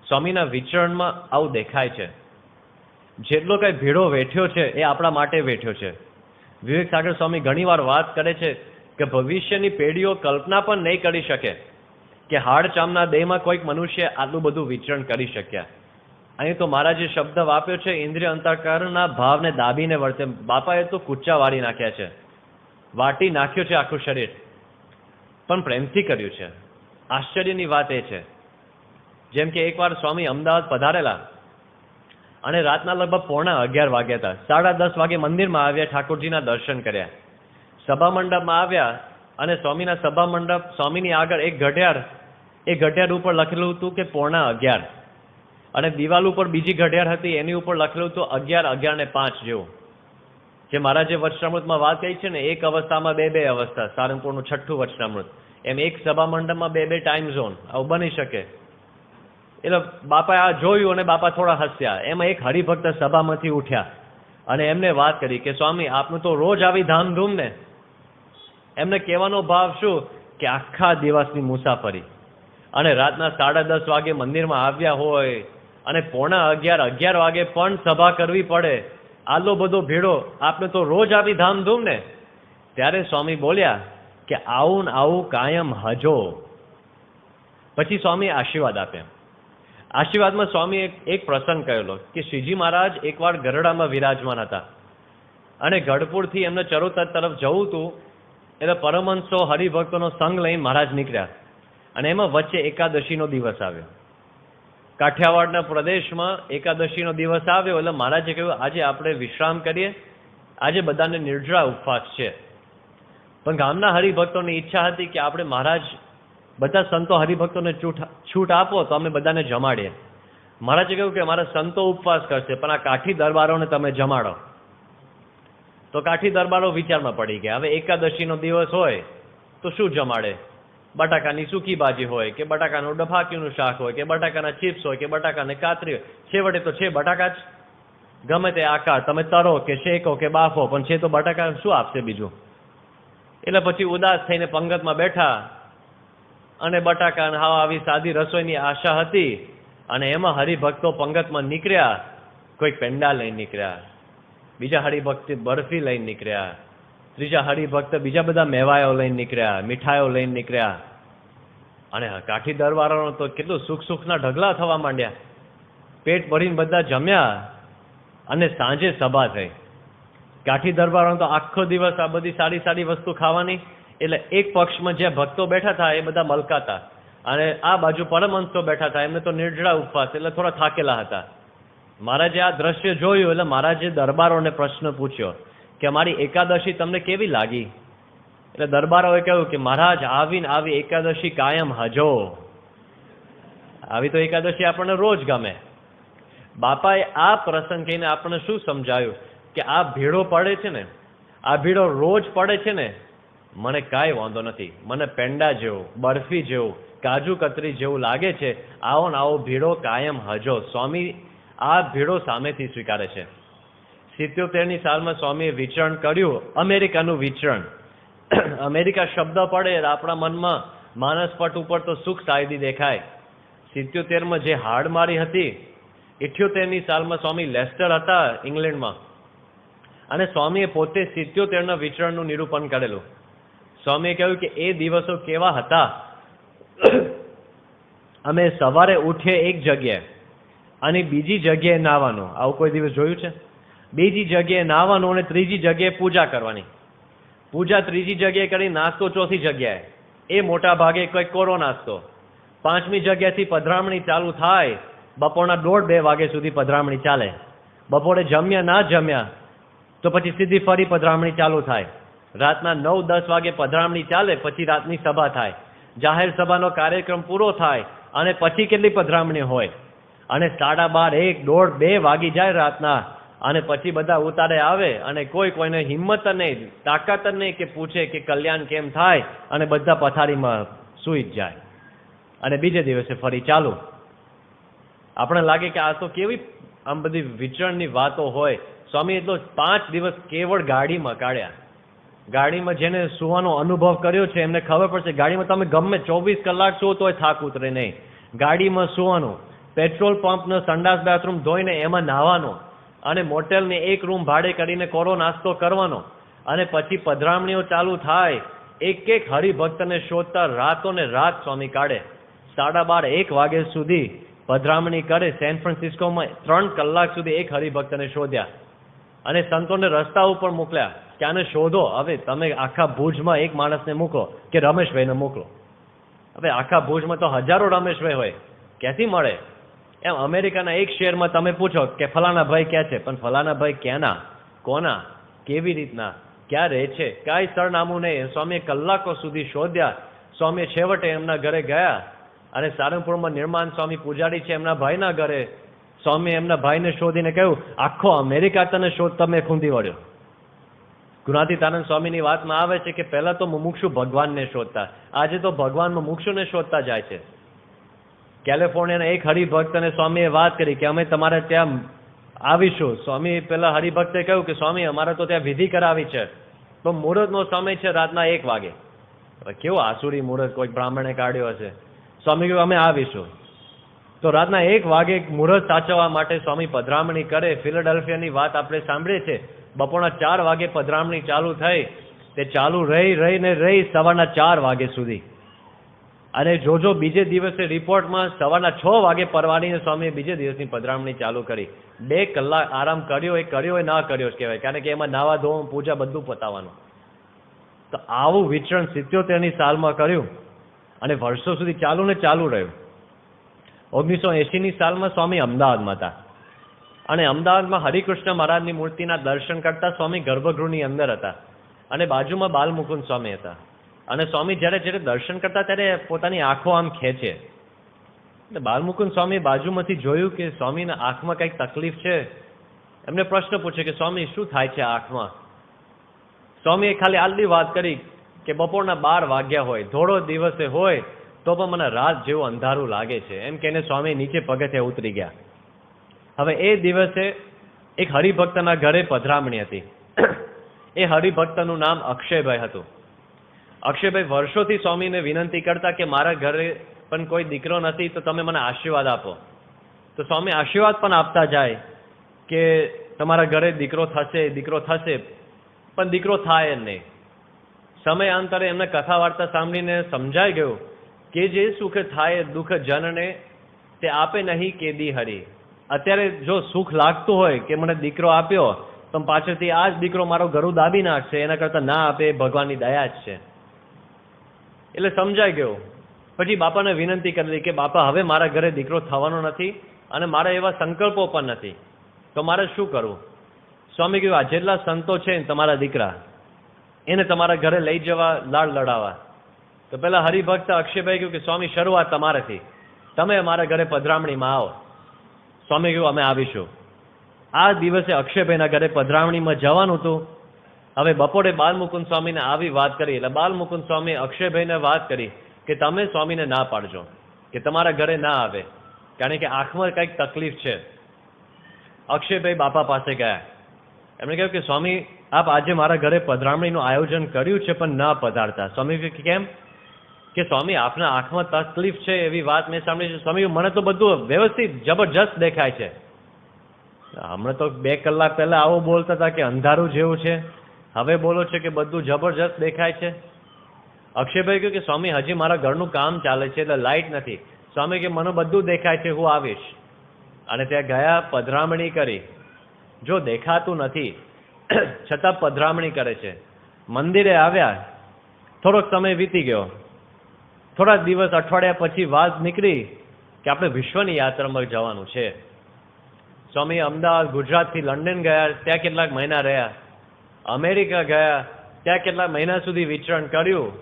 સ્વામીના વિચરણમાં આવું દેખાય છે. જેટલો કઈ ભેડો વેઠ્યો છે એ આપણા માટે વેઠ્યો છે. વિવેક સાગર સ્વામી ઘણીવાર વાત કરે છે કે ભવિષ્યની પેઢીઓ કલ્પના પણ નહીં કરી શકે કે હાડ ચામના દેહમાં કોઈક મનુષ્ય આટલું બધું વિચરણ કરી શક્યા. અહીં તો મારા જે શબ્દ વાપર્યો છે, ઇન્દ્રિય અંતઃકરણના ભાવને દાબીને વર્તે. બાપાએ તો કૂચા વાળી નાખ્યા છે, વાટી નાખ્યો છે આખું શરીર, પણ પ્રેમથી કર્યું છે. આશ્ચર્યની વાત એ છે, જેમ કે એકવાર સ્વામી અમદાવાદ પધારેલા અને રાતના લગભગ 11:15 વાગ્યા હતા. 10:30 વાગે મંદિરમાં આવ્યા, ઠાકોરજીના દર્શન કર્યા, સભા મંડપમાં આવ્યા અને સ્વામીના સભા મંડપ સ્વામીની આગળ એક ઘડિયાળ, એ ઘડિયાળ ઉપર લખેલું હતું કે 11:15 અને દિવાલ ઉપર બીજી ઘડિયાળ હતી, એની ઉપર લખેલું હતું 11:05 જેવું. જે મારા જે વચનામૃતમાં વાત કહી છે ને, એક અવસ્થામાં બે અવસ્થા, સારંગપુરનું 6ઠું વચનામૃત, એમ એક સભા મંડપમાં બે ટાઈમ ઝોન આવું બની શકે. એટલે બાપાએ આ જોયું અને બાપા થોડા હસ્યા. એમાં એક હરિભક્ત સભામાંથી ઉઠ્યા અને એમને વાત કરી કે સ્વામી આપનું તો રોજ આવી ધામધૂમ ને. એમને કહેવાનો ભાવ શું કે આખા દિવસની મુસાફરી અને રાતના 10:30 વાગે મંદિરમાં આવ્યા હોય અને 11:15 વાગે પણ સભા કરવી પડે, આટલો બધો ભેડો, આપને તો રોજ આવી ધામધૂમ ને. ત્યારે સ્વામી બોલ્યા કે આવું ને આવું કાયમ હજો. પછી સ્વામી આશીર્વાદ આપ્યા. આશીર્વાદમાં સ્વામી એક પ્રસંગ કહેલો કે શ્રીજી મહારાજ એકવાર ગરડામાં વિરાજમાન હતા અને ગઢપુરથી એમને ચરોતર તરફ જવું હતું. એટલે પરમહંસો હરિભક્તોનો સંગ લઈને મહારાજ નીકળ્યા અને એમાં વચ્ચે એકાદશીનો દિવસ આવ્યો. કાઠિયાવાડના પ્રદેશમાં એકાદશીનો દિવસ આવ્યો એટલે મહારાજે કહ્યું આજે આપણે વિશ્રામ કરીએ, આજે બધાને નિર્જળા ઉપવાસ છે. પણ ગામના હરિભક્તોની ઈચ્છા હતી કે આપણે મહારાજ બધા સંતો હરિભક્તોને છૂટ આપો તો અમે બધાને જમાડીએ. મહારાજે કહ્યું કે અમારા સંતો ઉપવાસ કરશે પણ આ કાઠી દરબારોને તમે જમાડો. તો કાઠી દરબારો વિચારમાં પડી ગયા. હવે એકાદશીનો દિવસ હોય તો શું જમાડે? બટાકાની સૂકી ભાજી હોય કે બટાકાનું ડફાકીનું શાક હોય કે બટાકાના ચિપ્સ હોય કે બટાકાને કાતરી હોય, છેવટે તો છે બટાકા જ. ગમે તે આકાર તમે તરો કે શેકો કે બાફો, પણ છે તો બટાકા, શું આપશે બીજું? એટલે પછી ઉદાસ થઈને પંગતમાં બેઠા અને બટાકા આવી સાદી રસોઈની આશા હતી અને એમાં હરિભક્તો પંગતમાં નીકળ્યા. કોઈક પેંડા લઈને નીકળ્યા, બીજા હરિભક્ત બરફી લઈને નીકળ્યા, ત્રીજા હરિભક્ત બીજા બધા મેવાયો લઈને નીકળ્યા, મીઠાઈઓ લઈને નીકળ્યા. અને કાઠી દરબારોનો તો કેટલું સુખના ઢગલા થવા માંડ્યા. પેટ ભરીને બધા જમ્યા અને સાંજે સભા થઈ. કાઠી દરબારોનો તો આખો દિવસ આ બધી સારી સારી વસ્તુ ખાવાની. એટલે એક પક્ષમાં જે ભક્તો બેઠા હતા એ બધા મલકાતા અને આ બાજુ પરમહંસો બેઠા હતા, એમને તો નિર્જળા ઉપવાસ, એટલે થોડા થાકેલા હતા. મહારાજે આ દ્રશ્ય જોયું એટલે મહારાજે દરબારોને પ્રશ્ન પૂછ્યો કે અમારી એકાદશી તમને કેવી લાગી? એટલે દરબારોએ કહ્યું કે મહારાજ આવી એકાદશી કાયમ હજો. આવી તો એકાદશી આપણને રોજ ગમે. બાપાએ આ પ્રસંગ કહીને આપણને શું સમજાયું કે આ ભીડો પડે છે ને, આ ભીડો રોજ પડે છે ને, મને કાંઈ વાંધો નથી. મને પેંડા જેવું, બરફી જેવું, કાજુ કતરી જેવું લાગે છે. આવો ને આવો ભીડો કાયમ હજો. સ્વામી આ ભીડો સામેથી સ્વીકારે છે. 77ની સાલમાં સ્વામીએ વિચરણ કર્યું, અમેરિકાનું વિચરણ. અમેરિકા શબ્દ પડે આપણા મનમાં માનસપટ ઉપર તો સુખ સાયદી દેખાય. 77માં જે હાડમારી હતી, 78ની સાલમાં સ્વામી લેસ્ટર હતા ઇંગ્લેન્ડમાં અને સ્વામીએ પોતે 77ના વિચરણનું નિરૂપણ કરેલું. સ્વામીએ કહ્યું કે એ દિવસો કેવા હતા. અમે સવારે ઉઠીએ એક જગ્યાએ અને બીજી જગ્યાએ નાહવાનું. આવું કોઈ દિવસ જોયું છે? બીજી જગ્યાએ નાહવાનું અને ત્રીજી જગ્યાએ પૂજા કરવાની. પૂજા ત્રીજી જગ્યાએ કરી, નાસ્તો ચોથી જગ્યાએ. એ મોટા ભાગે કોઈ કોરો નાસ્તો. 5મી જગ્યાથી પધરામણી ચાલુ થાય. બપોરના 1:30-2 વાગે સુધી પધરામણી ચાલે. બપોરે જમ્યા ના જમ્યા તો પછી સીધી ફરી પધરામણી ચાલુ થાય. રાતના 9-10 વાગે પધરામણી ચાલે, પછી રાતની સભા થાય. જાહેર સભાનો કાર્યક્રમ પૂરો થાય અને પછી કેટલી પધરામણી હોય અને 12:30, 1, 1:30, 2 વાગી જાય રાતના અને પછી બધા ઉતારે આવે અને કોઈને હિંમત નહીં, તાકાત નહીં કે પૂછે કે કલ્યાણ કેમ થાય અને બધા પથારીમાં સૂઈ જ જાય અને બીજે દિવસે ફરી ચાલુ. આપણે લાગે કે આ તો કેવી આમ બધી વિચરણની વાતો હોય. સ્વામી એટલો 5 દિવસ કેવળ ગાડીમાં કાઢ્યા. ગાડીમાં જેને સુવાનો અનુભવ કર્યો છે એમને ખબર પડશે, ગાડીમાં તમે ગમે 24 કલાક સુવો તોય થાક ઉતરે નહીં. ગાડીમાં સુવાનું, પેટ્રોલ પંપનો સંડાસ બાથરૂમ ધોઈને એમાં નાહવાનું અને મોટેલને એક રૂમ ભાડે કરીને કોરો નાસ્તો કરવાનો, અને પછી પધરામણીઓ ચાલુ થાય. એક એક હરિભક્તને શોધતા રાતોને રાત સ્વામી કાઢે. 12:30 1 વાગ્યા સુધી પધરામણી કરે. સેન ફ્રાન્સિસ્કોમાં 3 કલાક સુધી એક હરિભક્તને શોધ્યા અને સંતોને રસ્તા ઉપર મોકલ્યા કે આને શોધો. હવે તમે આખા ભુજમાં એક માણસને મોકલો કે રમેશભાઈને મોકલો. હવે આખા ભુજમાં તો હજારો રમેશભાઈ હોય, ક્યાંથી મળે? એમ અમેરિકાના એક શહેરમાં તમે પૂછો કે ફલાણા ભાઈ ક્યાં છે, પણ ફલાણા ભાઈ ક્યાંના, કોના, કેવી રીતના, ક્યાં રહે છે, કાંઈ સરનામું નહીં. સ્વામીએ કલાકો સુધી શોધ્યા. સ્વામીએ છેવટે એમના ઘરે ગયા અને સારંગપુરમાં નિર્માણ સ્વામી પૂજારી છે એમના ભાઈના ઘરે. સ્વામીએ એમના ભાઈને શોધીને કહ્યું, આખો અમેરિકા તને શોધતા મેં ખૂંદી વળ્યો. ગુણાતીતાનંદ સ્વામીની વાતમાં આવે છે કે પહેલા તો મુમુક્ષુ ભગવાનને શોધતા, આજે તો ભગવાન મુમુક્ષુને શોધતા જાય છે. કેલિફોર્નિયાના એક હરિભક્તને સ્વામીએ વાત કરી કે અમે તમારે ત્યાં આવીશું. સ્વામી પેલા હરિભક્તે કહ્યું કે સ્વામી અમારે તો ત્યાં વિધિ કરાવી છે, તો મુહૂર્તનો સમય છે રાતના 1 વાગે. હવે કેવો આસુરી મુહૂર્ત કોઈ બ્રાહ્મણે કાઢ્યો હશે. સ્વામી કહ્યું અમે આવીશું. તો રાતના 1 વાગે મુહૂર્ત સાચવવા માટે સ્વામી પધરામણી કરે. ફિલાડેલ્ફિયાની વાત આપણે સાંભળીએ છીએ. બપોરના 4 વાગે પધરામણી ચાલુ થઈ. તે ચાલુ રહી સવારના 4 વાગે સુધી. અને જોજો બીજે દિવસે રિપોર્ટમાં સવારના 6 વાગે પરવાનીને સ્વામીએ બીજે દિવસની પધરામણી ચાલુ કરી. 2 કલાક આરામ કર્યો, એ કર્યો એ ના કર્યો જ કહેવાય, કારણ કે એમાં નાવા ધોવા પૂજા બધું પતાવવાનું. તો આવું વિચરણ 77ની સાલમાં કર્યું અને વર્ષો સુધી ચાલુ ને ચાલુ રહ્યું. 1980ની સાલમાં સ્વામી અમદાવાદમાં હતા અને અમદાવાદમાં હરિકૃષ્ણ મહારાજની મૂર્તિના દર્શન કરતા સ્વામી ગર્ભગૃહની અંદર હતા અને બાજુમાં બાલમુકુંદ સ્વામી હતા. અને સ્વામી જ્યારે દર્શન કરતા ત્યારે પોતાની આંખો આમ ખેંચે. બાલમુકુંદ સ્વામી બાજુમાંથી જોયું કે સ્વામીના આંખમાં કંઈક તકલીફ છે. એમને પ્રશ્ન પૂછ્યો કે સ્વામી શું થાય છે આંખમાં? સ્વામીએ ખાલી આટલી વાત કરી કે બપોરના 12 વાગ્યા હોય, ધોળો દિવસે હોય તો પણ મને રાત જેવું અંધારું લાગે છે. એમ કહીને સ્વામી નીચે પગથિયે ઉતરી ગયા. હવે એ દિવસે એક હરિભક્તના ઘરે પધરામણી હતી. એ હરિભક્તનું નામ અક્ષયભાઈ હતું. અક્ષયભાઈ વર્ષોથી સ્વામીને વિનંતી કરતા કે મારા ઘરે પણ કોઈ દીકરો નથી, તો તમે મને આશીર્વાદ આપો. તો સ્વામી આશીર્વાદ પણ આપતા જાય કે તમારા ઘરે દીકરો થશે, પણ દીકરો થાય જ નહીં. સમયાંતરે એમને કથા વાર્તા સાંભળીને સમજાઈ ગયું કે જે સુખ થાય દુઃખ જનને તે આપે નહીં કેદી હરી. અત્યારે જો સુખ લાગતું હોય કે મને દીકરો આપ્યો, તો પાછળથી આ જ દીકરો મારો ગળું દાબી નાખશે, એના કરતાં ના આપે ભગવાનની દયા જ છે. એટલે સમજાઈ ગયું. પછી બાપાને વિનંતી કરી કે બાપા હવે મારા ઘરે દીકરો થવાનો નથી અને મારા એવા સંકલ્પો પણ નથી, તો મારે શું કરવું? સ્વામી કહ્યું આ જેટલા સંતો છે ને તમારા દીકરા, એને તમારા ઘરે લઈ જવા, લાડ લડાવવા. તો પેલા હરિભક્ત અક્ષયભાઈ કહ્યું કે સ્વામી શરૂઆત તમારાથી, તમે અમારા ઘરે પધરામણીમાં આવો. સ્વામી કહ્યું અમે આવીશું. આ દિવસે અક્ષયભાઈના ઘરે પધરામણીમાં જવાનું હતું. હવે બપોરે બાલમુકુંદ સ્વામીને આવી વાત કરી. એટલે બાલમુકુંદ સ્વામી અક્ષયભાઈને વાત કરી કે તમે સ્વામીને ના પાડજો કે તમારા ઘરે ના આવે, કારણ કે આંખમાં કંઈક તકલીફ છે. અક્ષયભાઈ બાપા પાસે ગયા. એમણે કહ્યું કે સ્વામી આપ આજે મારા ઘરે પધરામણીનું આયોજન કર્યું છે પણ ના પધારતા. સ્વામી કેમ? કે સ્વામી આપના આંખમાં તકલીફ છે એવી વાત મેં સાંભળી છે. સ્વામી મને તો બધું વ્યવસ્થિત જબરજસ્ત દેખાય છે. હમણાં તો 2 કલાક પહેલા આવું બોલતા હતા કે અંધારું જેવું છે, હવે બોલો છો કે બધું જબરજસ્ત દેખાય છે. અક્ષયભાઈ કહ્યું કે સ્વામી હજી મારા ઘરનું કામ ચાલે છે એટલે લાઇટ નથી. સ્વામી કે મને બધું દેખાય છે, હું આવીશ. અને ત્યાં ગયા, પધરામણી કરી. જો દેખાતું નથી છતાં પધરામણી કરે છે. મંદિરે આવ્યા, થોડોક સમય વીતી ગયો. થોડા દિવસ, અઠવાડિયા પછી વાત નીકળી કે આપણે વિશ્વની યાત્રામાં જવાનું છે. સ્વામી અમદાવાદ, ગુજરાતથી લંડન ગયા, ત્યાં કેટલાક મહિના રહ્યા. અમેરિકા ગયા, ત્યાં કેટલા મહિના સુધી વિચરણ કર્યું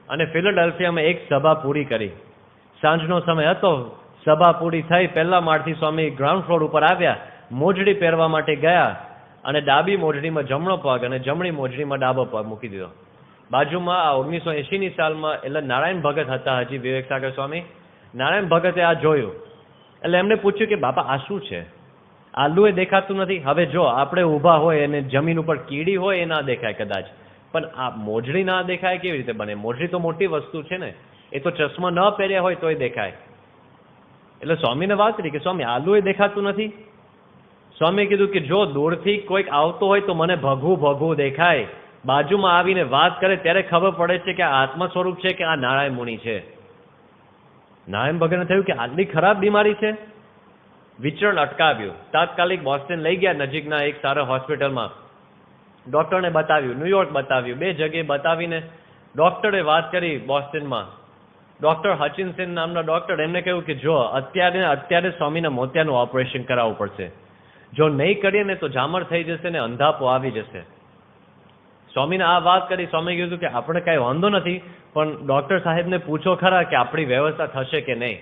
અને ફિલાડેલ્ફિયામાં એક સભા પૂરી કરી. સાંજનો સમય હતો, સભા પૂરી થઈ. પહેલા માળથી સ્વામી ગ્રાઉન્ડ ફ્લોર ઉપર આવ્યા. મોજડી પહેરવા માટે ગયા અને ડાબી મોજડીમાં જમણો પગ અને જમણી મોજડીમાં ડાબો પગ મૂકી દીધો. બાજુમાં આ 1980ની સાલમાં એટલે નારાયણ ભગત હતા હજી, વિવેક સાગર સ્વામી. નારાયણ ભગતે આ જોયું એટલે એમને પૂછ્યું કે બાપા આ શું છે? આલુએ દેખાતું નથી. હવે જો આપણે ઊભા હોય અને જમીન ઉપર કીડી હોય એ ના દેખાય કદાચ, પણ આ મોજડી ના દેખાય કેવી રીતે બને? મોજડી તો મોટી વસ્તુ છે ને, એ તો ચશ્મા ન પહેર્યા હોય તોય દેખાય. એટલે સ્વામીને વાત કરી કે સ્વામી આલુએ દેખાતું નથી. સ્વામીએ કીધું કે જો દૂરથી કોઈક આવતો હોય તો મને ભગવું ભગવું દેખાય, બાજુમાં આવીને વાત કરે ત્યારે ખબર પડે છે કે આ આત્મ સ્વરૂપ છે કે આ નારાયણ મુનિ છે. નારાયણ ભગતને થયું કે આટલી ખરાબ બીમારી છે. વિચરણ અટકાવ્યું. તાત્કાલિક બોસ્ટન લઈ ગયા નજીકના એક સારા હોસ્પિટલમાં. ડૉક્ટરને બતાવ્યું, ન્યુયોર્ક બતાવ્યું, 2 જગ્યાએ બતાવીને ડૉક્ટરે વાત કરી બોસ્ટનમાં. ડૉક્ટર હચિન્સન નામના ડૉક્ટર, એમને કહ્યું કે જો અત્યારે સ્વામીના મોતિયાનું ઓપરેશન કરાવવું પડશે. જો નહીં કરીએ ને તો જામર થઈ જશે ને અંધાપો આવી જશે. સ્વામીને આ વાત કરી. સ્વામી કીધું કે આપણે કાંઈ વાંધો નથી, પણ ડૉક્ટર સાહેબને પૂછો ખરા કે આપણી વ્યવસ્થા થશે કે નહીં.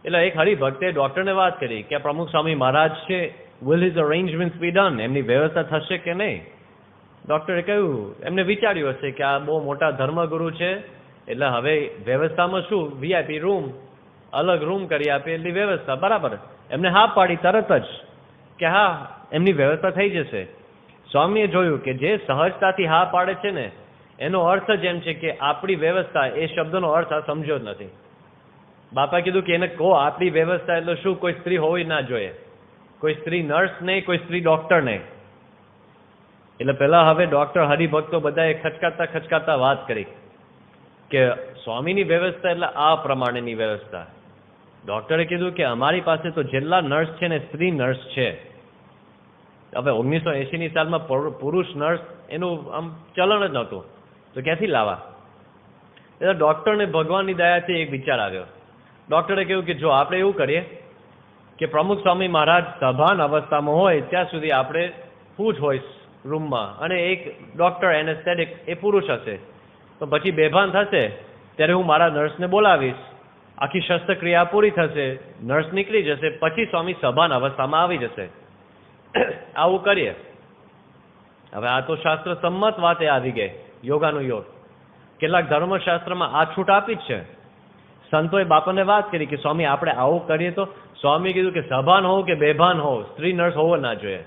એટલે એક હરિભક્તે ડૉક્ટરને વાત કરી કે પ્રમુખ સ્વામી મહારાજ છે, will his arrangements be done, એમની વ્યવસ્થા થશે કે નહીં. ડૉક્ટરે કહ્યું, એમને વિચાર્યું હશે કે આ બહુ મોટા ધર્મગુરુ છે, એટલે હવે વ્યવસ્થામાં શું, વીઆઈપી રૂમ, અલગ રૂમ કરી આપે એટલી વ્યવસ્થા બરાબર. એમને હા પાડી તરત જ કે હા એમની વ્યવસ્થા થઈ જશે. સ્વામીએ જોયું કે જે સહજતાથી હા પાડે છે ને એનો અર્થ જ એમ છે કે આપણી વ્યવસ્થા, એ શબ્દનો અર્થ આ સમજ્યો જ નથી. બાપા કીધું કે એને કહો આપણી વ્યવસ્થા એટલે શું, કોઈ સ્ત્રી હોવી ના જોઈએ, કોઈ સ્ત્રી નર્સ નહીં, કોઈ સ્ત્રી ડૉક્ટર નહીં. એટલે પહેલા હવે ડૉક્ટર હરિભક્તો બધાએ ખચકાતા વાત કરી કે સ્વામીની વ્યવસ્થા એટલે આ પ્રમાણેની વ્યવસ્થા. ડૉક્ટરે કીધું કે અમારી પાસે તો જેટલા નર્સ છે ને સ્ત્રી નર્સ છે. હવે 1980ની સાલમાં પુરુષ નર્સ એનું આમ ચલણ જ નહોતું, તો ક્યાંથી લાવવા. એટલે ડૉક્ટરને ભગવાનની દયાથી એક વિચાર આવ્યો. ડૉક્ટરે કહ્યું કે જો આપણે એવું કરીએ કે પ્રમુખ સ્વામી મહારાજ સભાન અવસ્થામાં હોય ત્યાં સુધી આપણે પૂછ હોય રૂમમાં, અને એક ડૉક્ટર એનેસ્થેટિક એ પુરુષ હશે, તો પછી બેભાન થશે ત્યારે હું મારા નર્સને બોલાવીશ, આખી શસ્ત્રક્રિયા પૂરી થશે, નર્સ નીકળી જશે, પછી સ્વામી સભાન અવસ્થામાં આવી જશે. આવું કરીએ. હવે આ તો શાસ્ત્ર સંમત વાતે આવી ગઈ, યોગાનું યોગ. કેટલાક ધર્મશાસ્ત્રમાં આ છૂટ આપી જ છે. સંતોએ બાપાને વાત કરી કે સ્વામી આપણે આવું કરીએ તો. સ્વામી કીધું કે સભાન હોવ કે બેભાન હોવ, સ્ત્રી નર્સ હોવો ના જોઈએ.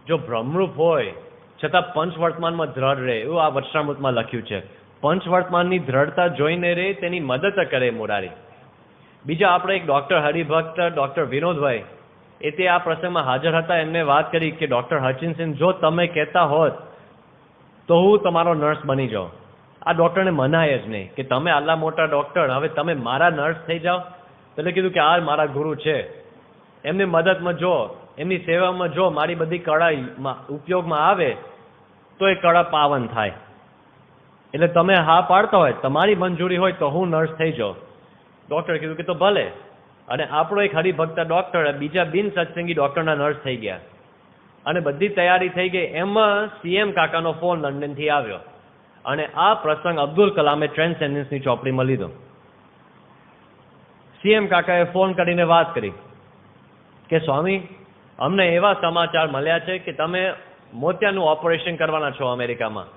જો ભ્રમરૂપ હોય છતાં પંચવર્તમાનમાં દ્રઢ રહે, એવું આ વચનામૃતમાં લખ્યું છે. પંચવર્તમાનની દ્રઢતા જોઈને રે તેની મદદ કરે મુરારી. બીજા આપણે એક ડૉક્ટર હરિભક્ત ડૉક્ટર વિનોદભાઈ, એ તે આ પ્રસંગમાં હાજર હતા. એમને વાત કરી કે ડૉક્ટર હચિન્સન જો તમે કહેતા હોત તો હું તમારો નર્સ બની જાઉં. આ ડૉક્ટરને મનાય જ નહીં કે તમે આટલા મોટા ડૉક્ટર, હવે તમે મારા નર્સ થઈ જાઓ. એટલે કીધું કે આ મારા ગુરુ છે, એમની મદદમાં જો, એમની સેવામાં જો મારી બધી કળા ઉપયોગમાં આવે તો એ કળા પાવન થાય. એટલે તમે હા પાડતા હોય, તમારી મંજૂરી હોય તો હું નર્સ થઈ જાઉં. ડૉક્ટરે કીધું કે તો ભલે. અને આપણો એક હરિભક્ત ડૉક્ટર બીજા બિન સત્સંગી ડૉક્ટરના નર્સ થઈ ગયા અને બધી તૈયારી થઈ ગઈ. એમાં CM કાકાનો ફોન લંડનથી આવ્યો અને આ પ્રસંગ અબ્દુલ કલામે ટ્રાન્સેન્ડન્સની ચોપડીમાં લીધો. CM કાકાએ ફોન કરીને વાત કરી કે સ્વામી અમને એવા સમાચાર મળ્યા છે કે તમે મોતિયાનું ઓપરેશન કરવાના છો અમેરિકામાં,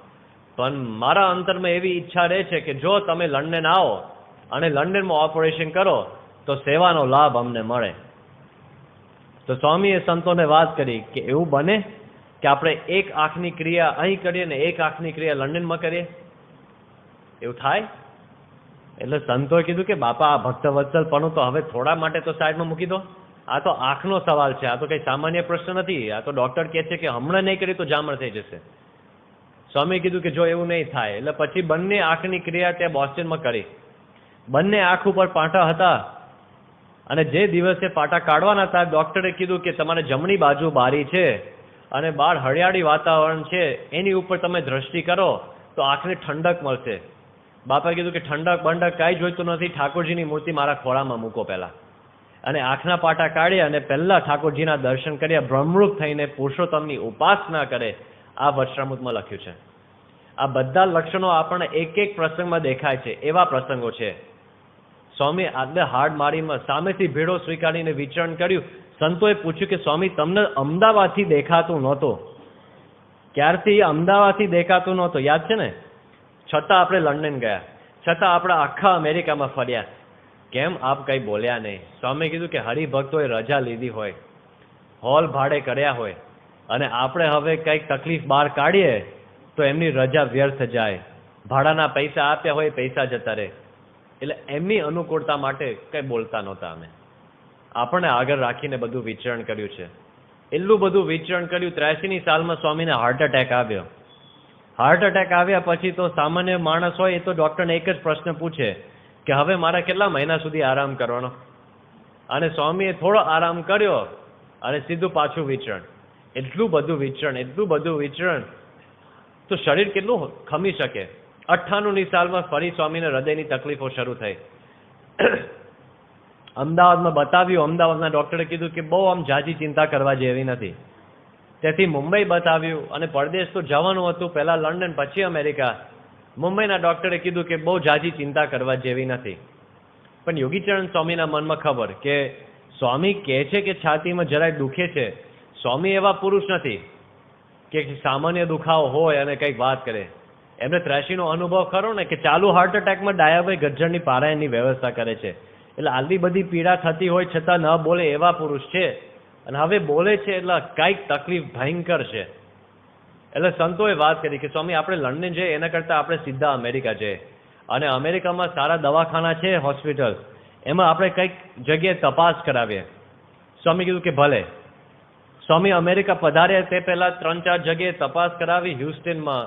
પણ મારા અંતરમાં એવી ઈચ્છા રહે છે કે જો તમે લંડન આવો અને લંડનમાં ઓપરેશન કરો તો સેવાનો લાભ અમને મળે. તો સ્વામીએ સંતોને વાત કરી કે એવું બને કે આપણે એક આંખની ક્રિયા અહીં કરીએ ને એક આંખની ક્રિયા લંડનમાં કરીએ, એવું થાય? એટલે સંતોએ કીધું કે બાપા આ ભક્ત વત્સલપણું તો હવે થોડા માટે તો સાઈડમાં મૂકી દો. આ તો આંખનો સવાલ છે, આ તો કંઈ સામાન્ય પ્રશ્ન નથી. આ તો ડૉક્ટર કહે છે કે હમણાં નહીં કરી તો જામર થઈ જશે. સ્વામીએ કીધું કે જો એવું નહીં થાય એટલે પછી બંને આંખની ક્રિયા ત્યાં બોસ્ટનમાં કરી. બંને આંખ ઉપર પાટા હતા અને જે દિવસે પાટા કાઢવાના હતા ડૉક્ટરે કીધું કે તમારે જમણી બાજુ બારી છે અને બહાર હરિયાળી વાતાવરણ છે, એની ઉપર તમે દ્રષ્ટિ કરો તો આંખને ઠંડક મળશે. બાપાએ કીધું કે ઠંડક બંડક કાંઈ જોઈતું નથી, ઠાકોરજીની મૂર્તિ મારા ખોળામાં મૂકો પહેલાં. અને આંખના પાટા કાઢ્યા અને પહેલાં ઠાકોરજીના દર્શન કર્યા, બ્રહ્મરૂપ થઈને પુરુષોત્તમની ઉપાસના કરે. આ વચનામૃતમાં લખ્યું છે. આ બધા લક્ષણો આપણને એક એક પ્રસંગમાં દેખાય છે, એવા પ્રસંગો છે. સ્વામી આટલે હાડ મારીમાં સામેથી ભેડો સ્વીકારીને વિચરણ કર્યું. સંતોએ પૂછ્યું કે સ્વામી તમને અમદાવાદથી દેખાતું નહોતું, ક્યારથી અમદાવાદથી દેખાતું નહોતું, યાદ છે ને? છતાં આપણે લંડન ગયા, છતાં આપણે આખા અમેરિકામાં ફર્યા, કેમ આપ કંઈ બોલ્યા નહીં? સ્વામી કીધું કે હરિભક્તોએ રજા લીધી હોય, હોલ ભાડે કર્યા હોય અને આપણે હવે કંઈક તકલીફ બહાર કાઢીએ તો એમની રજા વ્યર્થ જાય. ભાડાના પૈસા આપ્યા હોય પૈસા જતા રહે. એટલે એમની અનુકૂળતા માટે કંઈ બોલતા નહોતા અમે. આપણને આગળ રાખીને બધું વિચરણ કર્યું છે. એટલું બધું વિચરણ કર્યું. 83ની સાલમાં સ્વામીને હાર્ટ એટેક આવ્યો. હાર્ટ એટેક આવ્યા પછી તો સામાન્ય માણસ હોય એ તો ડૉક્ટરને એક જ પ્રશ્ન પૂછે કે હવે મારા કેટલા મહિના સુધી આરામ કરવાનો. અને સ્વામીએ થોડો આરામ કર્યો અને સીધું પાછું વિચરણ. એટલું બધું વિચરણ તો શરીર કેટલું ખમી શકે. 98ની સાલમાં ફરી સ્વામીને હૃદયની તકલીફો શરૂ થઈ. અમદાવાદમાં બતાવ્યું. અમદાવાદના ડૉક્ટરે કીધું કે બહુ આમ જાજી ચિંતા કરવા જેવી નથી. તેથી મુંબઈ બતાવ્યું અને પરદેશ તો જવાનું હતું, પહેલાં લંડન પછી અમેરિકા. મુંબઈના ડૉક્ટરે કીધું કે બહુ જાજી ચિંતા કરવા જેવી નથી. પણ યોગીચરણ સ્વામીના મનમાં ખબર કે સ્વામી કહે છે કે છાતીમાં જરાય દુખે છે. સ્વામી એવા પુરુષ નથી કે સામાન્ય દુખાવો હોય અને કંઈક વાત કરે. એમને 83નો અનુભવ ખરો ને કે ચાલુ હાર્ટ એટેકમાં ડાયાભાઈ ગજ્જરની પારાયણની વ્યવસ્થા કરે છે. એટલે આટલી બધી પીડા થતી હોય છતાં ન બોલે એવા પુરુષ છે. અને હવે બોલે છે એટલે કાંઈક તકલીફ ભયંકર છે. એટલે સંતોએ વાત કરી કે સ્વામી આપણે લંડન જઈએ એના કરતાં આપણે સીધા અમેરિકા જઈએ. અને અમેરિકામાં સારા દવાખાના છે, હોસ્પિટલ, એમાં આપણે કંઈક જગ્યાએ તપાસ કરાવીએ. સ્વામી કીધું કે ભલે. સ્વામી અમેરિકા પધાર્યા તે પહેલાં 3-4 જગ્યાએ તપાસ કરાવી. હ્યુસ્ટનમાં,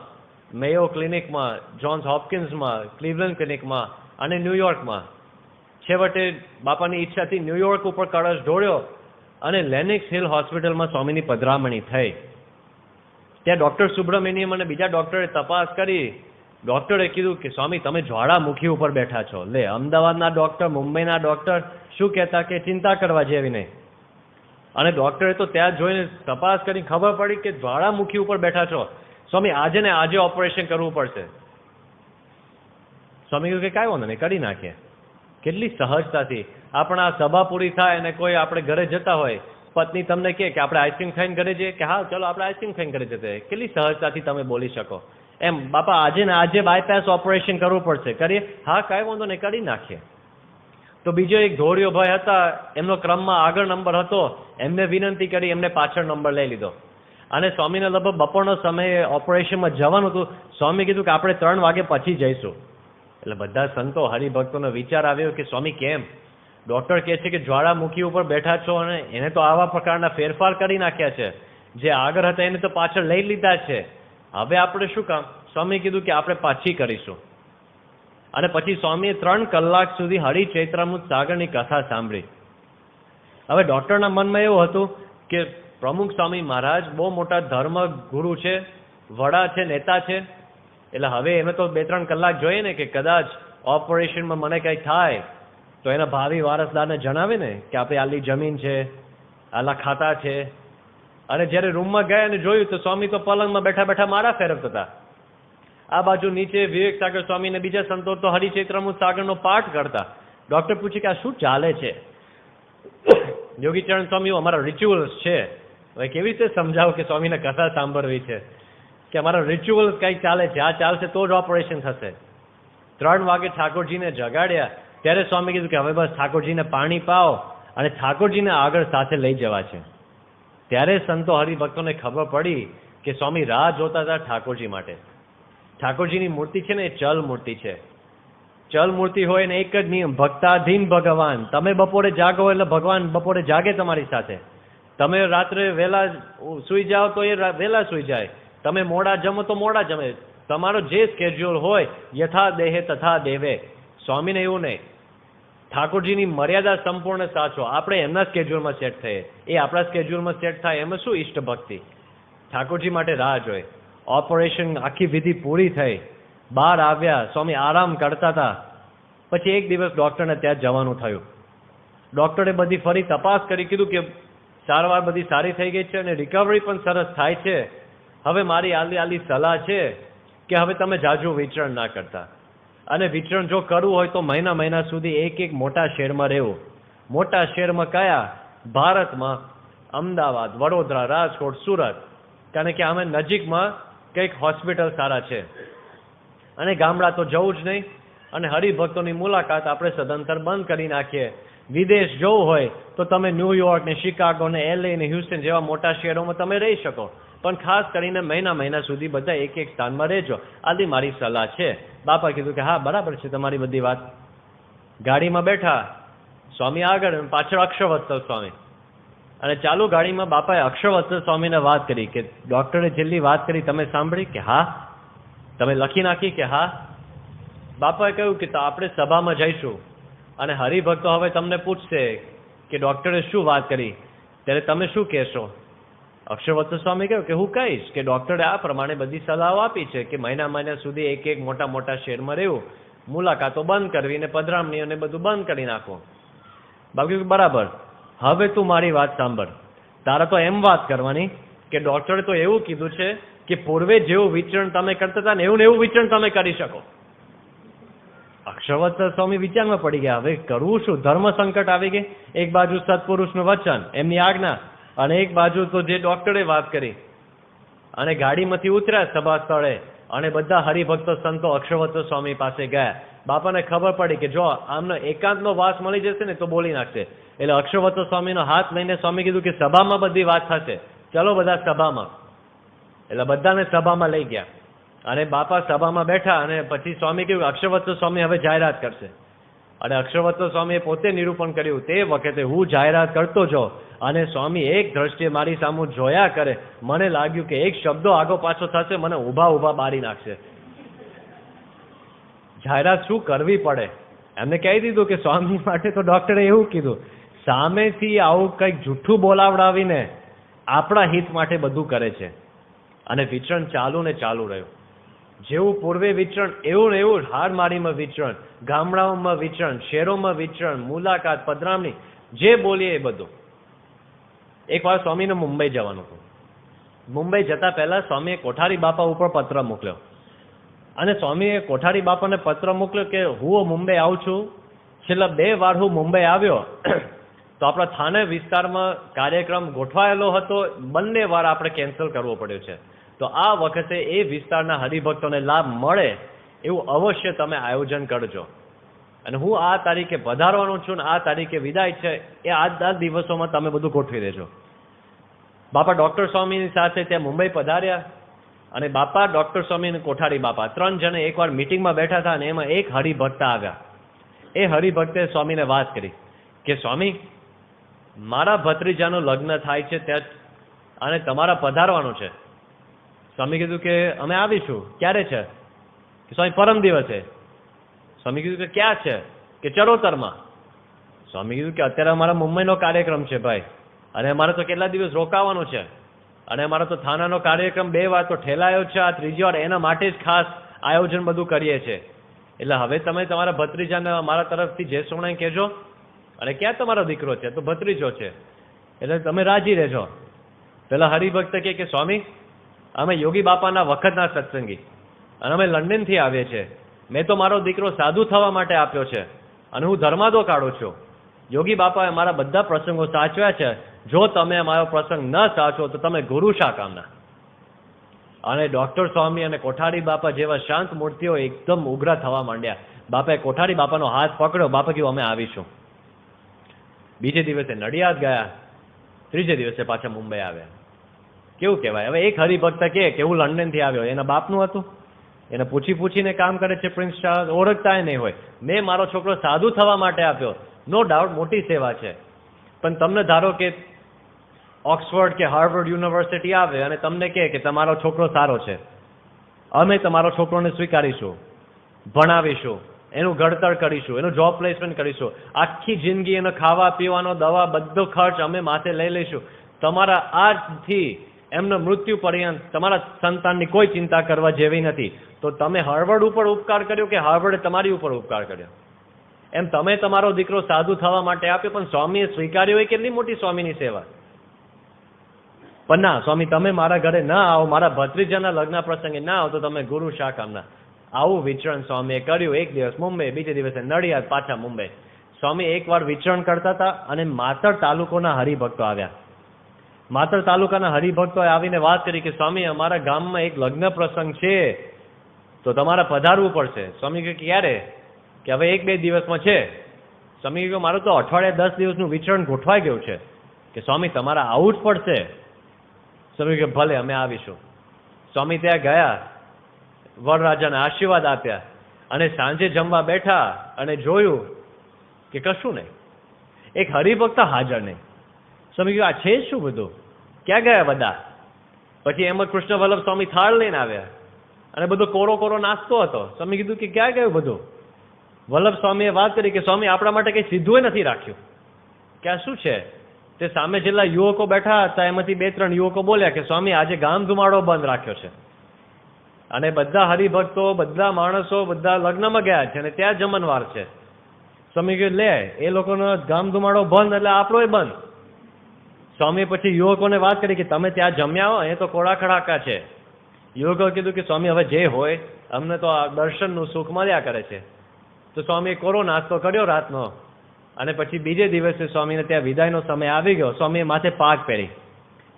મેયો ક્લિનિકમાં, જોન્સ હોપકિન્સમાં, ક્લિવલેન્ડ ક્લિનિકમાં અને ન્યૂયોર્કમાં. છેવટે બાપાની ઈચ્છાથી ન્યૂયોર્ક ઉપર કળશ ઢોળ્યો અને લેનિક્સ હિલ હોસ્પિટલમાં સ્વામીની પધરામણી થઈ. ત્યાં ડૉક્ટર સુબ્રમણ્યમ અને બીજા ડૉક્ટરે તપાસ કરી. ડૉક્ટરે કીધું કે સ્વામી તમે જ્વાળામુખી ઉપર બેઠા છો. લે, અમદાવાદના ડૉક્ટર, મુંબઈના ડૉક્ટર શું કહેતા કે ચિંતા કરવા જેવી નહીં. અને ડૉક્ટરે તો ત્યાં જોઈને તપાસ કરી ખબર પડી કે જ્વાળામુખી ઉપર બેઠા છો. સ્વામી આજે ને આજે ઓપરેશન કરવું પડશે. સ્વામી કહ્યું કે કાંઈ વાંધો નહીં, કરી નાખીએ. કેટલી સહજતાથી આપણા સભા પૂરી થાય અને કોઈ આપણે ઘરે જતા હોય, પત્ની તમને કહે કે આપણે આઈસ્ક્રીમ ખાઈને ઘરે જઈએ, કે હા ચલો આપણે આઈસ્ક્રીમ ખાઈને ઘરે જતા. કેટલી સહજતાથી તમે બોલી શકો. એમ બાપા આજે ને આજે બાયપાસ ઓપરેશન કરવું પડશે, કરીએ? હા કાંઈ વાંધો નહીં, કરી નાખીએ. તો બીજો એક ધોળિયો ભાઈ હતા, એમનો ક્રમમાં આગળ નંબર હતો. એમને વિનંતી કરી, એમને પાછળ નંબર લઈ લીધો. અને સ્વામીને લગભગ બપોરનો સમયે ઓપરેશનમાં જવાનું હતું. સ્વામી કીધું કે આપણે 3 વાગે પછી જઈશું. એટલે બધા સંતો હરિભક્તોનો વિચાર આવ્યો કે સ્વામી કેમ? ડૉક્ટર કહે છે કે જ્વાળામુખી ઉપર બેઠા છો અને એને તો આવા પ્રકારના ફેરફાર કરી નાખ્યા છે. જે આગળ હતા એને તો પાછળ લઈ લીધા છે. હવે આપણે શું કામ? સ્વામી કીધું કે આપણે પાછી કરીશું. અને પછી સ્વામીએ 3 કલાક સુધી હરિચૈત્રામૃત સાગરની કથા સાંભળી. હવે ડૉક્ટરના મનમાં એવું હતું કે પ્રમુખ સ્વામી મહારાજ બહુ મોટા ધર્મ ગુરુ છે, વડા છે, નેતા છે. એટલે હવે એને તો 2-3 કલાક જોઈએ ને કે કદાચ ઓપરેશનમાં મને કંઈ થાય તો એના ભાવિ વારસદારને જણાવે ને કે આપણે આટલી જમીન છે, આટલા ખાતા છે. અને જ્યારે રૂમમાં ગયા અને જોયું તો સ્વામી તો પલંગમાં બેઠા બેઠા મારા ફેરવતા હતા. આ બાજુ નીચે વિવેક સાગર સ્વામી અને બીજા સંતો તો હરિચૈત્રામૃત સાગરનો પાઠ કરતા. ડૉક્ટર પૂછે કે આ શું ચાલે છે? યોગીચરણ સ્વામી અમારા રિચ્યુઅલ્સ છે. હવે કેવી રીતે સમજાવો કે સ્વામીને કથા સાંભળવી છે કે અમારા રિચ્યુઅલ્સ કંઈક ચાલે છે, આ ચાલશે તો જ ઓપરેશન થશે. 3 વાગે ઠાકોરજીને જગાડ્યા ત્યારે સ્વામી કીધું કે હવે બસ ઠાકોરજીને પાણી પાઓ અને ઠાકોરજીને આગળ સાથે લઈ જવા છે. ત્યારે સંતો હરિભક્તોને ખબર પડી કે સ્વામી રાહ જોતા હતા ઠાકોરજી માટે. ઠાકોરજીની મૂર્તિ છે ને એ ચલ મૂર્તિ છે. ચલ મૂર્તિ હોય ને એક જ નિયમ, ભક્તાધીન ભગવાન. તમે બપોરે જાગો એટલે ભગવાન બપોરે જાગે તમારી સાથે. તમે રાત્રે વહેલા સૂઈ જાઓ તો એ વહેલા સૂઈ જાય. તમે મોડા જમો તો મોડા જમે. તમારો જે સ્કેડ્યુલ હોય યથા દેહે તથા દેવે. સ્વામીને એવું નહીં. ઠાકોરજીની મર્યાદા સંપૂર્ણ સાચો. આપણે એમના સ્કેડ્યુલમાં સેટ થઈએ, એ આપણા સ્કેડ્યુલમાં સેટ થાય. એમાં શું ઈષ્ટ ભક્તિ? ઠાકોરજી માટે રાહ જોઈ. ઓપરેશન આખી વિધિ પૂરી થઈ, બહાર આવ્યા. સ્વામી આરામ કરતા હતા. પછી એક દિવસ ડૉક્ટરને ત્યાં જવાનું થયું. ડૉક્ટરે બધી ફરી તપાસ કરી, કીધું કે સારવાર બધી સારી થઈ ગઈ છે અને રિકવરી પણ સરસ થાય છે. હવે મારી આલી સલાહ છે કે હવે તમે જાજુ વિચરણ ના કરતા. અને વિચરણ જો કરવું હોય તો મહિના સુધી એક મોટા શહેરમાં રહેવું. મોટા શહેરમાં કયા? ભારતમાં અમદાવાદ, વડોદરા, રાજકોટ, સુરત. કારણ કે અમે નજીકમાં કંઈક હોસ્પિટલ સારા છે. અને ગામડા તો જવું જ નહીં. અને હરિભક્તોની મુલાકાત આપણે સદંતર બંધ કરી નાખીએ. વિદેશ જવું હોય તો તમે ન્યૂયોર્ક ને શિકાગો ને LA ને હ્યુસ્ટન જેવા મોટા શહેરોમાં તમે રહી શકો. પણ ખાસ કરીને મહિના સુધી બધા એક સ્થાનમાં રહેજો. આથી મારી સલાહ છે. બાપા કીધું કે હા બરાબર છે તમારી બધી વાત. ગાડીમાં બેઠા. સ્વામી આગળ અને પાછળ અક્ષરવત્સલ સ્વામી. અને ચાલુ ગાડીમાં બાપાએ અક્ષરવત્સલ સ્વામીને વાત કરી કે ડૉક્ટરે છેલ્લી વાત કરી તમે સાંભળી કે હા, તમે લખી નાખી કે હા. બાપાએ કહ્યું કે તો આપણે સભામાં જઈશું અને હરિભક્તો હવે તમને પૂછશે કે ડૉક્ટરે શું વાત કરી, ત્યારે તમે શું કહેશો? અક્ષરવત્સલ સ્વામી કહ્યું કે હું કહીશ કે ડૉક્ટરે આ પ્રમાણે બધી સલાહો આપી છે કે મહિના સુધી એક મોટા મોટા શહેરમાં રહેવું, મુલાકાતો બંધ કરવી ને પધરામણી અને બધું બંધ કરી નાખો. બાકી બરાબર, હવે તું મારી વાત સાંભળ. તારે તો એમ વાત કરવાની કે ડૉક્ટરે તો એવું કીધું છે કે પૂર્વે જેવું વિચરણ તમે કરતા હતા ને એવું વિચરણ તમે કરી શકો. અક્ષરવત્સલ સ્વામી વિચારમાં પડી ગયા, હવે કરવું શું? ધર્મ સંકટ આવી ગઈ. એક બાજુ સત્પુરુષનું વચન, એમની આજ્ઞા, અને એક બાજુ તો જે ડૉક્ટરે વાત કરી. અને ગાડીમાંથી ઉતર્યા સભા સ્થળે અને બધા હરિભક્તો સંતો અક્ષરવત્સલ સ્વામી પાસે ગયા. બાપાને ખબર પડી કે જો આમનો એકાંતનો વાસ મળી જશે ને તો બોલી નાખશે. એટલે અક્ષરવત્સલ સ્વામીનો હાથ લઈને સ્વામી કીધું કે સભામાં બધી વાત થશે, ચલો બધા સભામાં. એટલે બધાને સભામાં લઈ ગયા અને બાપા સભામાં બેઠા અને પછી સ્વામી કહ્યું અક્ષરવત્સલ સ્વામી હવે જાહેરાત કરશે. અને અક્ષરવત્સલ સ્વામીએ પોતે નિરૂપણ કર્યું. તે વખતે હું જાહેરાત કરતો જો અને સ્વામી એક દ્રષ્ટિએ મારી સામું જોયા કરે, મને લાગ્યું કે એક શબ્દો આગો પાછો થશે, મને ઊભા બારી નાખશે. જાહેરાત શું કરવી પડે, એમને કહી દીધું કે સ્વામી માટે તો ડૉક્ટરે એવું કીધું, સામેથી આવું કંઈક જૂઠું બોલાવડાવીને આપણા હિત માટે બધું કરે છે. અને વિચરણ ચાલુ ને ચાલુ રહ્યું. જેવું પૂર્વે વિચરણ એવું ને એવું હારમારીમાં વિચરણ, ગામડાઓમાં વિચરણ, શહેરોમાં વિચરણ, મુલાકાત, પધરામણી, જે બોલીએ એ બધું. એકવાર સ્વામીને મુંબઈ જવાનું હતું. મુંબઈ જતા પહેલા સ્વામીએ કોઠારી બાપા ઉપર પત્ર મોકલ્યો અને સ્વામીએ કોઠારી બાપાને પત્ર મોકલ્યો કે હું મુંબઈ આવું છું. છેલ્લા 2 વાર હું મુંબઈ આવ્યો તો આપણા થાને વિસ્તારમાં કાર્યક્રમ ગોઠવાયેલો હતો, બંને વાર આપણે કેન્સલ કરવો પડ્યો છે. તો આ વખતે એ વિસ્તારના હરિભક્તોને લાભ મળે એવું અવશ્ય તમે આયોજન કરજો. અને હું આ તારીખે પધારવાનો છું ને આ તારીખે વિદાય છે, એ આ દિવસોમાં તમે બધું ગોઠવી દેજો. બાપા ડૉક્ટર સ્વામીની સાથે ત્યાં મુંબઈ પધાર્યા અને બાપા, ડૉક્ટર સ્વામી અને કોઠારી બાપા 3 જણે એકવાર મિટિંગમાં બેઠા હતા અને એમાં એક હરિભક્ત આવ્યા. એ હરિભક્તે સ્વામીને વાત કરી કે સ્વામી, મારા ભત્રીજાનું લગ્ન થાય છે ત્યાં અને તમારા પધારવાનું છે. સ્વામી કીધું કે અમે આવીશું. ક્યારે છે? કે સ્વામી પરમ દિવસે. સ્વામી કીધું કે ક્યાં છે? કે ચરોતરમાં. સ્વામી કીધું કે અત્યારે અમારા મુંબઈનો કાર્યક્રમ છે ભાઈ, અને અમારે તો કેટલા દિવસ રોકાવાનું છે, અને અમારો તો થાનાનો કાર્યક્રમ 2 વાર તો ઠેલાયો છે, આ 3જી વાર એના માટે જ ખાસ આયોજન બધું કરીએ છીએ. એટલે હવે તમે તમારા ભત્રીજાને મારા તરફથી જે સોણાઈ કહેજો. અને ક્યાં તમારો દીકરો છે? તો ભત્રીજો છે. એટલે તમે રાજી રહેજો. પેલા હરિભક્ત કે સ્વામી, અમે યોગી બાપાના વખતના સત્સંગી અને અમે લંડનથી આવીએ છીએ. મેં તો મારો દીકરો સાધુ થવા માટે આપ્યો છે અને હું ધર્માદો કાઢું છું. યોગી બાપાએ મારા બધા પ્રસંગો સાચવ્યા છે. જો તમે મારો પ્રસંગ ન સાચવો તો તમે ગુરુ શા કામના? અને ડૉક્ટર સ્વામી અને કોઠારી બાપા જેવા શાંત મૂર્તિઓ એકદમ ઉગ્ર થવા માંડ્યા. બાપાએ કોઠારી બાપાનો હાથ પકડ્યો. બાપા કહ્યું અમે આવીશું. બીજે દિવસે નડિયાદ ગયા, 3જે દિવસે પાછા મુંબઈ આવ્યા. કેવું કહેવાય? હવે એક હરિભક્ત કે હું લંડનથી આવ્યો, એના બાપનું હતું, એને પૂછીને કામ કરે છે. પ્રિન્સ શાહ ઓળખતા નહીં હોય. મેં મારો છોકરો સાધુ થવા માટે આપ્યો, નો ડાઉટ મોટી સેવા છે. પણ તમને ધારો કે ઓક્સફર્ડ કે હાર્વર્ડ યુનિવર્સિટી આવે અને તમને કહે કે તમારો છોકરો સારો છે, અમે તમારો છોકરોને સ્વીકારીશું, ભણાવીશું, એનું ઘડતર કરીશું, એનું જોબ પ્લેસમેન્ટ કરીશું, આખી જિંદગી એનો ખાવા પીવાનો, દવા, બધો ખર્ચ અમે માથે લઈ લઈશું. તમારા આજથી એમનો મૃત્યુ પર્યંત તમારા સંતાનની કોઈ ચિંતા કરવા જેવી નથી. તો તમે હાર્વર્ડ ઉપર ઉપકાર કર્યો કે હાર્વર્ડે તમારી ઉપર ઉપકાર કર્યો? એમ તમે તમારો દીકરો સાધુ થવા માટે આપ્યો, પણ સ્વામીએ સ્વીકાર્યો એ કેટલી મોટી સ્વામીની સેવા. પણ ના, સ્વામી તમે મારા ઘરે ના આવો, મારા ભત્રીજાના લગ્ન પ્રસંગે ના આવો તો તમે ગુરુ શા કામના? આવું વિચરણ સ્વામીએ કર્યું. એક દિવસ મુંબઈ, બીજે દિવસે નડિયાદ, પાછા મુંબઈ. સ્વામી એકવાર વિચરણ કરતા હતા અને માતર તાલુકાના હરિભક્તો આવ્યા. માતર તાલુકાના હરિભક્તોએ આવીને વાત કરી કે સ્વામી, અમારા ગામમાં એક લગ્ન પ્રસંગ છે તો તમારે પધારવું પડશે. સ્વામી કહે ક્યારે? કે હવે 1-2 દિવસમાં છે. સ્વામી કહ્યું મારું તો અઠવાડિયા 10 દિવસનું વિચરણ ગોઠવાઈ ગયું છે. કે સ્વામી તમારે આવવું જ પડશે. સ્વામી કહે ભલે અમે આવીશું. સ્વામી ત્યાં ગયા, વરરાજાને આશીર્વાદ આપ્યા અને સાંજે જમવા બેઠા અને જોયું કે કશું નહીં. એક હરિભક્ત હાજર નહીં. સ્વામી કહ્યું, આ છે શું બધું? ક્યાં ગયા બધા? પછી એમ જ કૃષ્ણ વલ્લભ સ્વામી થાળ લઈને આવ્યા અને બધો કોરો કોરો નાસ્તો હતો. સ્વામી કીધું કે ક્યાં ગયું બધું? વલ્લભ સ્વામીએ વાત કરી કે સ્વામી આપણા માટે કંઈ સીધું નથી રાખ્યું. કે આ શું છે? તે સામે જેટલા યુવકો બેઠા હતા એમાંથી 2-3 યુવકો બોલ્યા કે સ્વામી આજે ગામ ધુમાડો બંધ રાખ્યો છે અને બધા હરિભક્તો, બધા માણસો, બધા લગ્નમાં ગયા છે અને ત્યાં જમણવાર છે. સ્વામી કહ્યું લે, એ લોકોનો ગામ ધુમાડો બંધ એટલે આપણોય બંધ. સ્વામી પછી યુવકોને વાત કરી કે તમે ત્યાં જમ્યા હો, એ તો કોળા ખડાકા છે. યુવકોએ કીધું કે સ્વામી હવે જે હોય, અમને તો આ દર્શનનું સુખ મળ્યા કરે છે. તો સ્વામીએ કોરો નાસ્તો કર્યો રાતનો અને પછી બીજે દિવસે સ્વામીને ત્યાં વિદાયનો સમય આવી ગયો. સ્વામીએ માથે પાગ પહેરી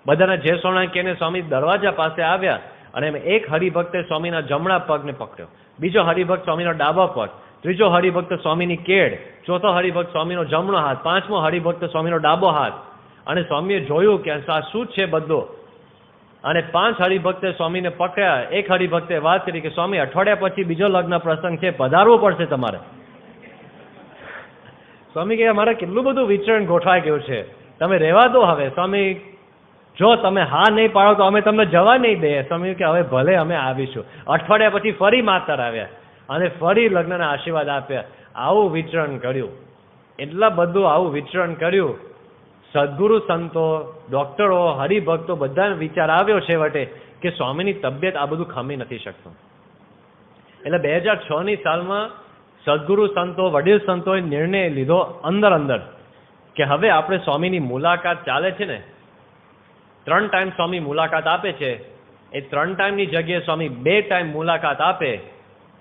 બધાને જે સોના કહીને સ્વામી દરવાજા પાસે આવ્યા અને એક હરિભક્તે સ્વામીના જમણા પગને પકડ્યો, બીજો હરિભક્ત સ્વામીનો ડાબો પગ, ત્રીજો હરિભક્ત સ્વામીની કેડ, ચોથો હરિભક્ત સ્વામીનો જમણો હાથ, પાંચમો હરિભક્ત સ્વામીનો ડાબો હાથ. અને સ્વામીએ જોયું કે આ શું છે બધું અને 5 હરિભક્તે સ્વામીને પકડ્યા. એક હરિભક્તે વાત કરી કે સ્વામી અઠવાડિયા પછી બીજો લગ્ન પ્રસંગ છે, પધારવું પડશે તમારે. સ્વામી કહે અમારે કેટલું બધું વિચરણ ગોઠવાઈ ગયું છે, તમે રહેવા દો હવે. સ્વામી જો તમે હા નહીં પાડો તો અમે તમને જવા નહીં દઈએ. સ્વામી કે હવે ભલે અમે આવીશું. અઠવાડિયા પછી ફરી માતર આવ્યા અને ફરી લગ્નના આશીર્વાદ આપ્યા. આવું વિચરણ કર્યું, એટલા બધું આવું વિચરણ કર્યું. સદગુરુ સંતો, ડોક્ટરો, હરિભક્તો બધાને વિચાર આવ્યો છેવટે કે સ્વામીની તબિયત આ બધું ખમી નથી શકતું. એટલે 2006ની સાલમાં સદગુરુ સંતો, વડીલ સંતોએ નિર્ણય લીધો અંદર કે હવે આપણે સ્વામીની મુલાકાત ચાલે છે ને, 3 ટાઈમ સ્વામી મુલાકાત આપે છે, એ 3 ટાઈમની જગ્યાએ સ્વામી 2 ટાઈમ મુલાકાત આપે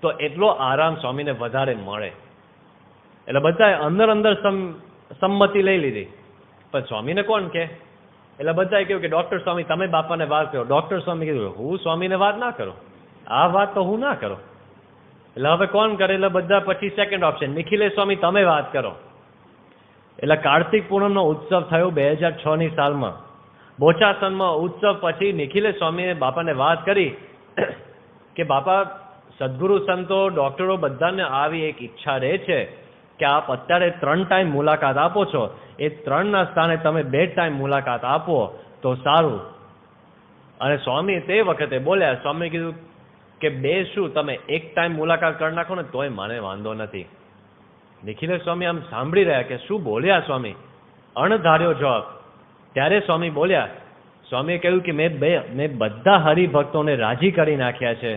તો એટલો આરામ સ્વામીને વધારે મળે. એટલે બધાએ અંદર સંમતિ લઈ લીધી. પણ સ્વામીને કોણ કે? એટલે બધાએ કહ્યું કે ડોક્ટર સ્વામી તમે બાપાને વાત કરો. ડોક્ટર સ્વામી કીધું હું સ્વામીને વાત ના કરું, આ વાત તો હું ના કરું. એટલે હવે કોણ કરે? એટલે બધા પછી સેકન્ડ ઓપ્શન નિખિલેશ સ્વામી તમે વાત કરો. એટલે કાર્તિક પૂનમનો ઉત્સવ થયો 2006ની સાલમાં બોચાસનમાં. ઉત્સવ પછી નિખિલેશ સ્વામીએ બાપાને વાત કરી કે બાપા સદગુરુ સંતો, ડોક્ટરો બધાને આવી એક ઈચ્છા રહે છે કે આપ અત્યારે 3 ટાઈમ મુલાકાત આપો છો, એ 3ના સ્થાને તમે 2 ટાઈમ મુલાકાત આપો તો સારું. અને સ્વામી તે વખતે બોલ્યા, સ્વામી કીધું કે 2 શું તમે 1 ટાઈમ મુલાકાત કરી નાખો ને તોય મને વાંધો નથી. નિખિલેશ સ્વામી આમ સાંભળી રહ્યા કે શું બોલ્યા સ્વામી, અણધાર્યો જવાબ. ત્યારે સ્વામી બોલ્યા, સ્વામીએ કહ્યું કે મેં બધા હરિભક્તોને રાજી કરી નાખ્યા છે,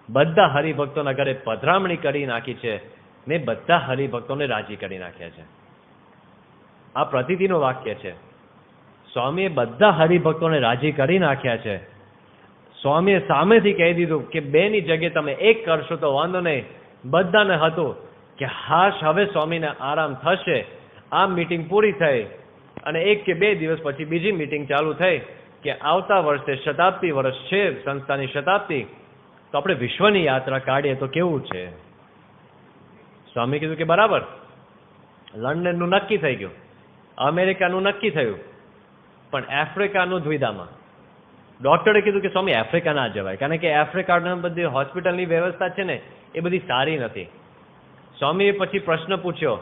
બધા હરિભક્તોના ઘરે પધરામણી કરી નાખી છે, મેં બધા હરિભક્તોને રાજી કરી નાખ્યા છે. આ પ્રતીતિનું વાક્ય છે. સ્વામીએ બધા હરિભક્તોને રાજી કરી નાખ્યા છે. સ્વામીએ સામેથી કહી દીધું કે 2ની જગ્યાએ તમે 1 કરશો તો વાંધો નહીં. બધાને હતું કે હાશ હવે સ્વામીને આરામ થશે. આ મીટિંગ પૂરી થઈ અને 1 કે 2 દિવસ પછી બીજી મીટિંગ ચાલુ થઈ કે આવતા વર્ષે શતાબ્દી વર્ષ છે, સંસ્થાની શતાબ્દી, તો આપણે વિશ્વની યાત્રા કાઢીએ તો કેવું છે? સ્વામી કીધું કે બરાબર. લંડનનું નક્કી થઈ ગયું, અમેરિકાનું નક્કી થયું, પણ આફ્રિકાનું દ્વિધામાં. ડોક્ટરે કીધું કે સ્વામી આફ્રિકા ના જવાય, કારણ કે આફ્રિકાના બધી હોસ્પિટલની વ્યવસ્થા છે ને એ બધી સારી નથી. સ્વામીએ પછી પ્રશ્ન પૂછ્યો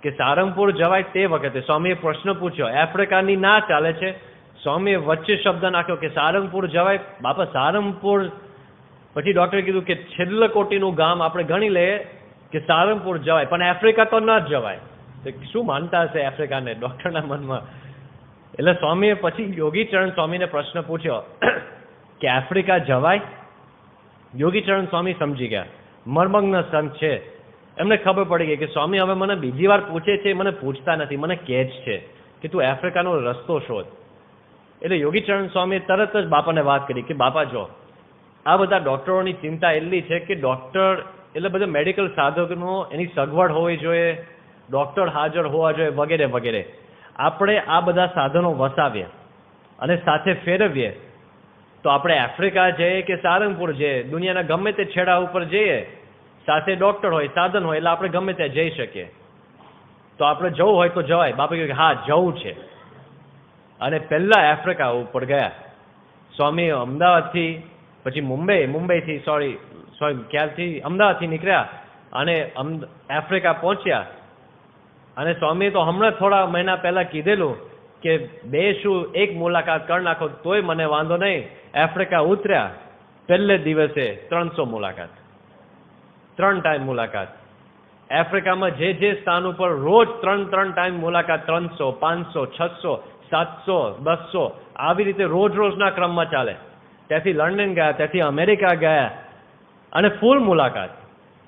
કે સારંગપુર જવાય. તે વખતે સ્વામીએ પ્રશ્ન પૂછ્યો, આફ્રિકાની ના ચાલે છે. સ્વામીએ વચ્ચે શબ્દ નાખ્યો કે સારંગપુર જવાય. બાપા સારંગપુર, પછી ડોક્ટરે કીધું કે છેલ્લા કોટીનું ગામ આપણે ગણી લઈએ કે સારંગપુર જવાય, પણ આફ્રિકા તો ન જવાય. તો શું માનતા હશે આફ્રિકાને ડોક્ટરના મનમાં? એટલે સ્વામીએ પછી યોગીચરણ સ્વામીને પ્રશ્ન પૂછ્યો કે આફ્રિકા જવાય? યોગીચરણ સ્વામી સમજી ગયા, મર્મગ્ન સંત છે, એમને ખબર પડી ગઈ કે સ્વામી હવે મને બીજી વાર પૂછે છે, મને પૂછતા નથી, મને કહે જ છે કે તું આફ્રિકાનો રસ્તો શોધ. એટલે યોગીચરણ સ્વામીએ તરત જ બાપાને વાત કરી કે બાપા જો આ બધા ડોક્ટરોની ચિંતા એટલી છે કે ડોક્ટર એટલે બધા મેડિકલ સાધનો એની સગવડ હોવી જોઈએ, ડોક્ટર હાજર હોવા જોઈએ વગેરે વગેરે. આપણે આ બધા સાધનો વસાવીએ અને સાથે ફેરવીએ તો આપણે આફ્રિકા જઈએ કે સારંગપુર જઈએ, દુનિયાના ગમે તે છેડા ઉપર જઈએ, સાથે ડોક્ટર હોય, સાધન હોય, એટલે આપણે ગમે ત્યાં જઈ શકીએ. તો આપણે જવું હોય તો જવાય. બાપા કહ્યું કે હા જવું છે. અને પહેલા આફ્રિકા ઉપર ગયા. સ્વામી અમદાવાદથી પછી મુંબઈથી ક્યારથી અમદાવાદથી નીકળ્યા અને આફ્રિકા પહોંચ્યા. અને સ્વામીએ તો હમણાં થોડા મહિના પહેલા કીધેલું કે બે શું એક મુલાકાત કરી નાખો તોય મને વાંધો નહીં. આફ્રિકા ઉતર્યા પહેલે દિવસે 300 મુલાકાત, 3 ટાઈમ મુલાકાત. આફ્રિકામાં જે સ્થાન ઉપર રોજ 3 ટાઈમ મુલાકાત, 300, 500, 600, 700, 200 આવી રીતે રોજના ક્રમમાં ચાલે. ત્યાંથી લંડન ગયા, ત્યાંથી અમેરિકા ગયા અને ફૂલ મુલાકાત.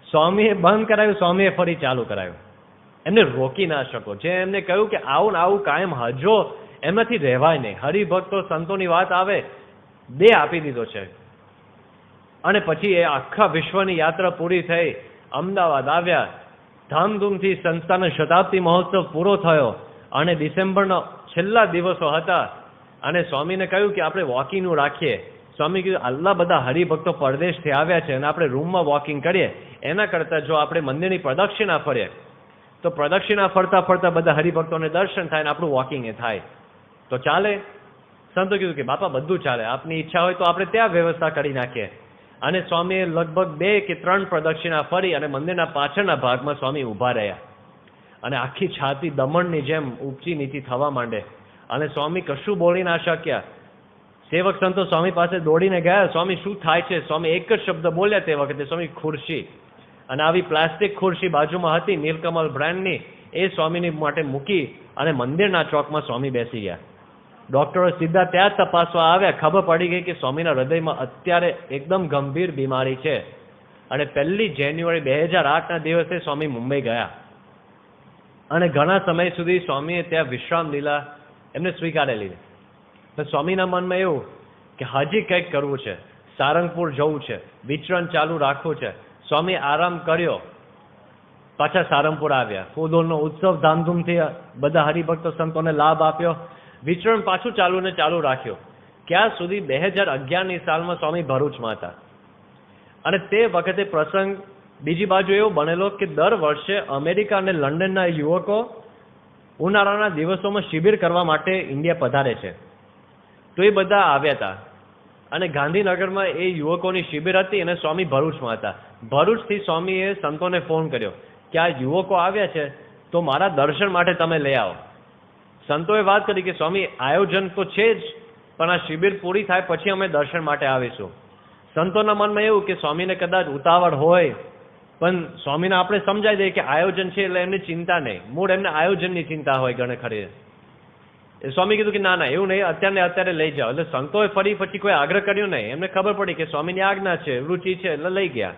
સ્વામીએ બંધ કરાવ્યું, સ્વામીએ ફરી ચાલુ કરાવ્યું. એમને રોકી ના શકો. જે એમને કહ્યું કે આવું ને આવું કાયમ હજો, એમાંથી રહેવાય નહીં. હરિભક્તો સંતોની વાત આવે, દેહ આપી દીધો છે. અને પછી એ આખા વિશ્વની યાત્રા પૂરી થઈ, અમદાવાદ આવ્યા, ધામધૂમથી સંસ્થાનો શતાબ્દી મહોત્સવ પૂરો થયો અને ડિસેમ્બરના છેલ્લા દિવસો હતા અને સ્વામીને કહ્યું કે આપણે વોકિંગનું રાખીએ. સ્વામી કીધું આટલા બધા હરિભક્તો પરદેશથી આવ્યા છે અને આપણે રૂમમાં વોકિંગ કરીએ એના કરતાં જો આપણે મંદિરની પ્રદક્ષિણા ફરીએ તો પ્રદક્ષિણા ફરતા ફરતા બધા હરિભક્તોને દર્શન થાય ને આપણું વોકિંગ એ થાય તો ચાલે. સંતો કીધું કે બાપા બધું ચાલે, આપની ઈચ્છા હોય તો આપણે ત્યાં વ્યવસ્થા કરી નાખીએ. અને સ્વામીએ લગભગ 2 કે 3 પ્રદક્ષિણા ફરી અને મંદિરના પાછળના ભાગમાં સ્વામી ઊભા રહ્યા અને આખી છાતી દમણની જેમ ઊંચી નીચી થવા માંડે અને સ્વામી કશું બોલી ના શક્યા. સેવક સંતો સ્વામી પાસે દોડીને ગયા, સ્વામી શું થાય છે? સ્વામી એક જ શબ્દ બોલ્યા તે વખતે, સ્વામી ખુરશી. અને આવી પ્લાસ્ટિક ખુરશી બાજુમાં હતી નીલકમલ બ્રાન્ડની, એ સ્વામીની માટે મૂકી અને મંદિરના ચોકમાં સ્વામી બેસી ગયા. ડોક્ટરો સીધા ત્યાં જ તપાસવા આવ્યા. ખબર પડી ગઈ કે સ્વામીના હૃદયમાં અત્યારે એકદમ ગંભીર બીમારી છે અને 1 જાન્યુઆરી 2008ના દિવસે સ્વામી મુંબઈ ગયા અને ઘણા સમય સુધી સ્વામીએ ત્યાં વિશ્રામ લીલા એમને સ્વીકારેલી. તો સ્વામીના મનમાં એવું કે હજી કંઈક કરવું છે, સારંગપુર જવું છે, વિચરણ ચાલુ રાખવું છે. સ્વામી આરામ કર્યો, પાછા સારંગપુર આવ્યા. ફૂલોનો ઉત્સવ ધામધૂમથી બધા હરિભક્તો સંતોને લાભ આપ્યો. વિચરણ પાછું ચાલુ રાખ્યું. ક્યાં સુધી 2011ની સાલમાં સ્વામી ભરૂચમાં હતા અને તે વખતે પ્રસંગ બીજી બાજુ એવો બનેલો કે દર વર્ષે અમેરિકા અને લંડનના યુવકો ઉનાળાના દિવસોમાં શિબિર કરવા માટે ઇન્ડિયા પધારે છે. તો એ બધા આવ્યા હતા અને ગાંધીનગરમાં એ યુવકોની શિબિર હતી અને સ્વામી ભરૂચમાં હતા. ભરૂચથી સ્વામીએ સંતોને ફોન કર્યો કે આ યુવકો આવ્યા છે તો મારા દર્શન માટે તમે લઈ આવો. સંતોએ વાત કરી કે સ્વામી આયોજન તો છે જ, પણ આ શિબિર પૂરી થાય પછી અમે દર્શન માટે આવીશું. સંતોના મનમાં એવું કે સ્વામીને કદાચ ઉતાવળ હોય, પણ સ્વામીને આપણે સમજાવી દઈએ કે આયોજન છે એટલે એમની ચિંતા નહીં, મૂળ એમને આયોજનની ચિંતા હોય ઘણે ખરી. સ્વામી કીધું કે ના એવું નહીં, અત્યારે લઈ જાઓ. એટલે સંતોએ ફરી પછી કોઈ આગ્રહ કર્યો નહીં. એમને ખબર પડી કે સ્વામીની આજ્ઞા છે, રુચિ છે એટલે લઈ ગયા.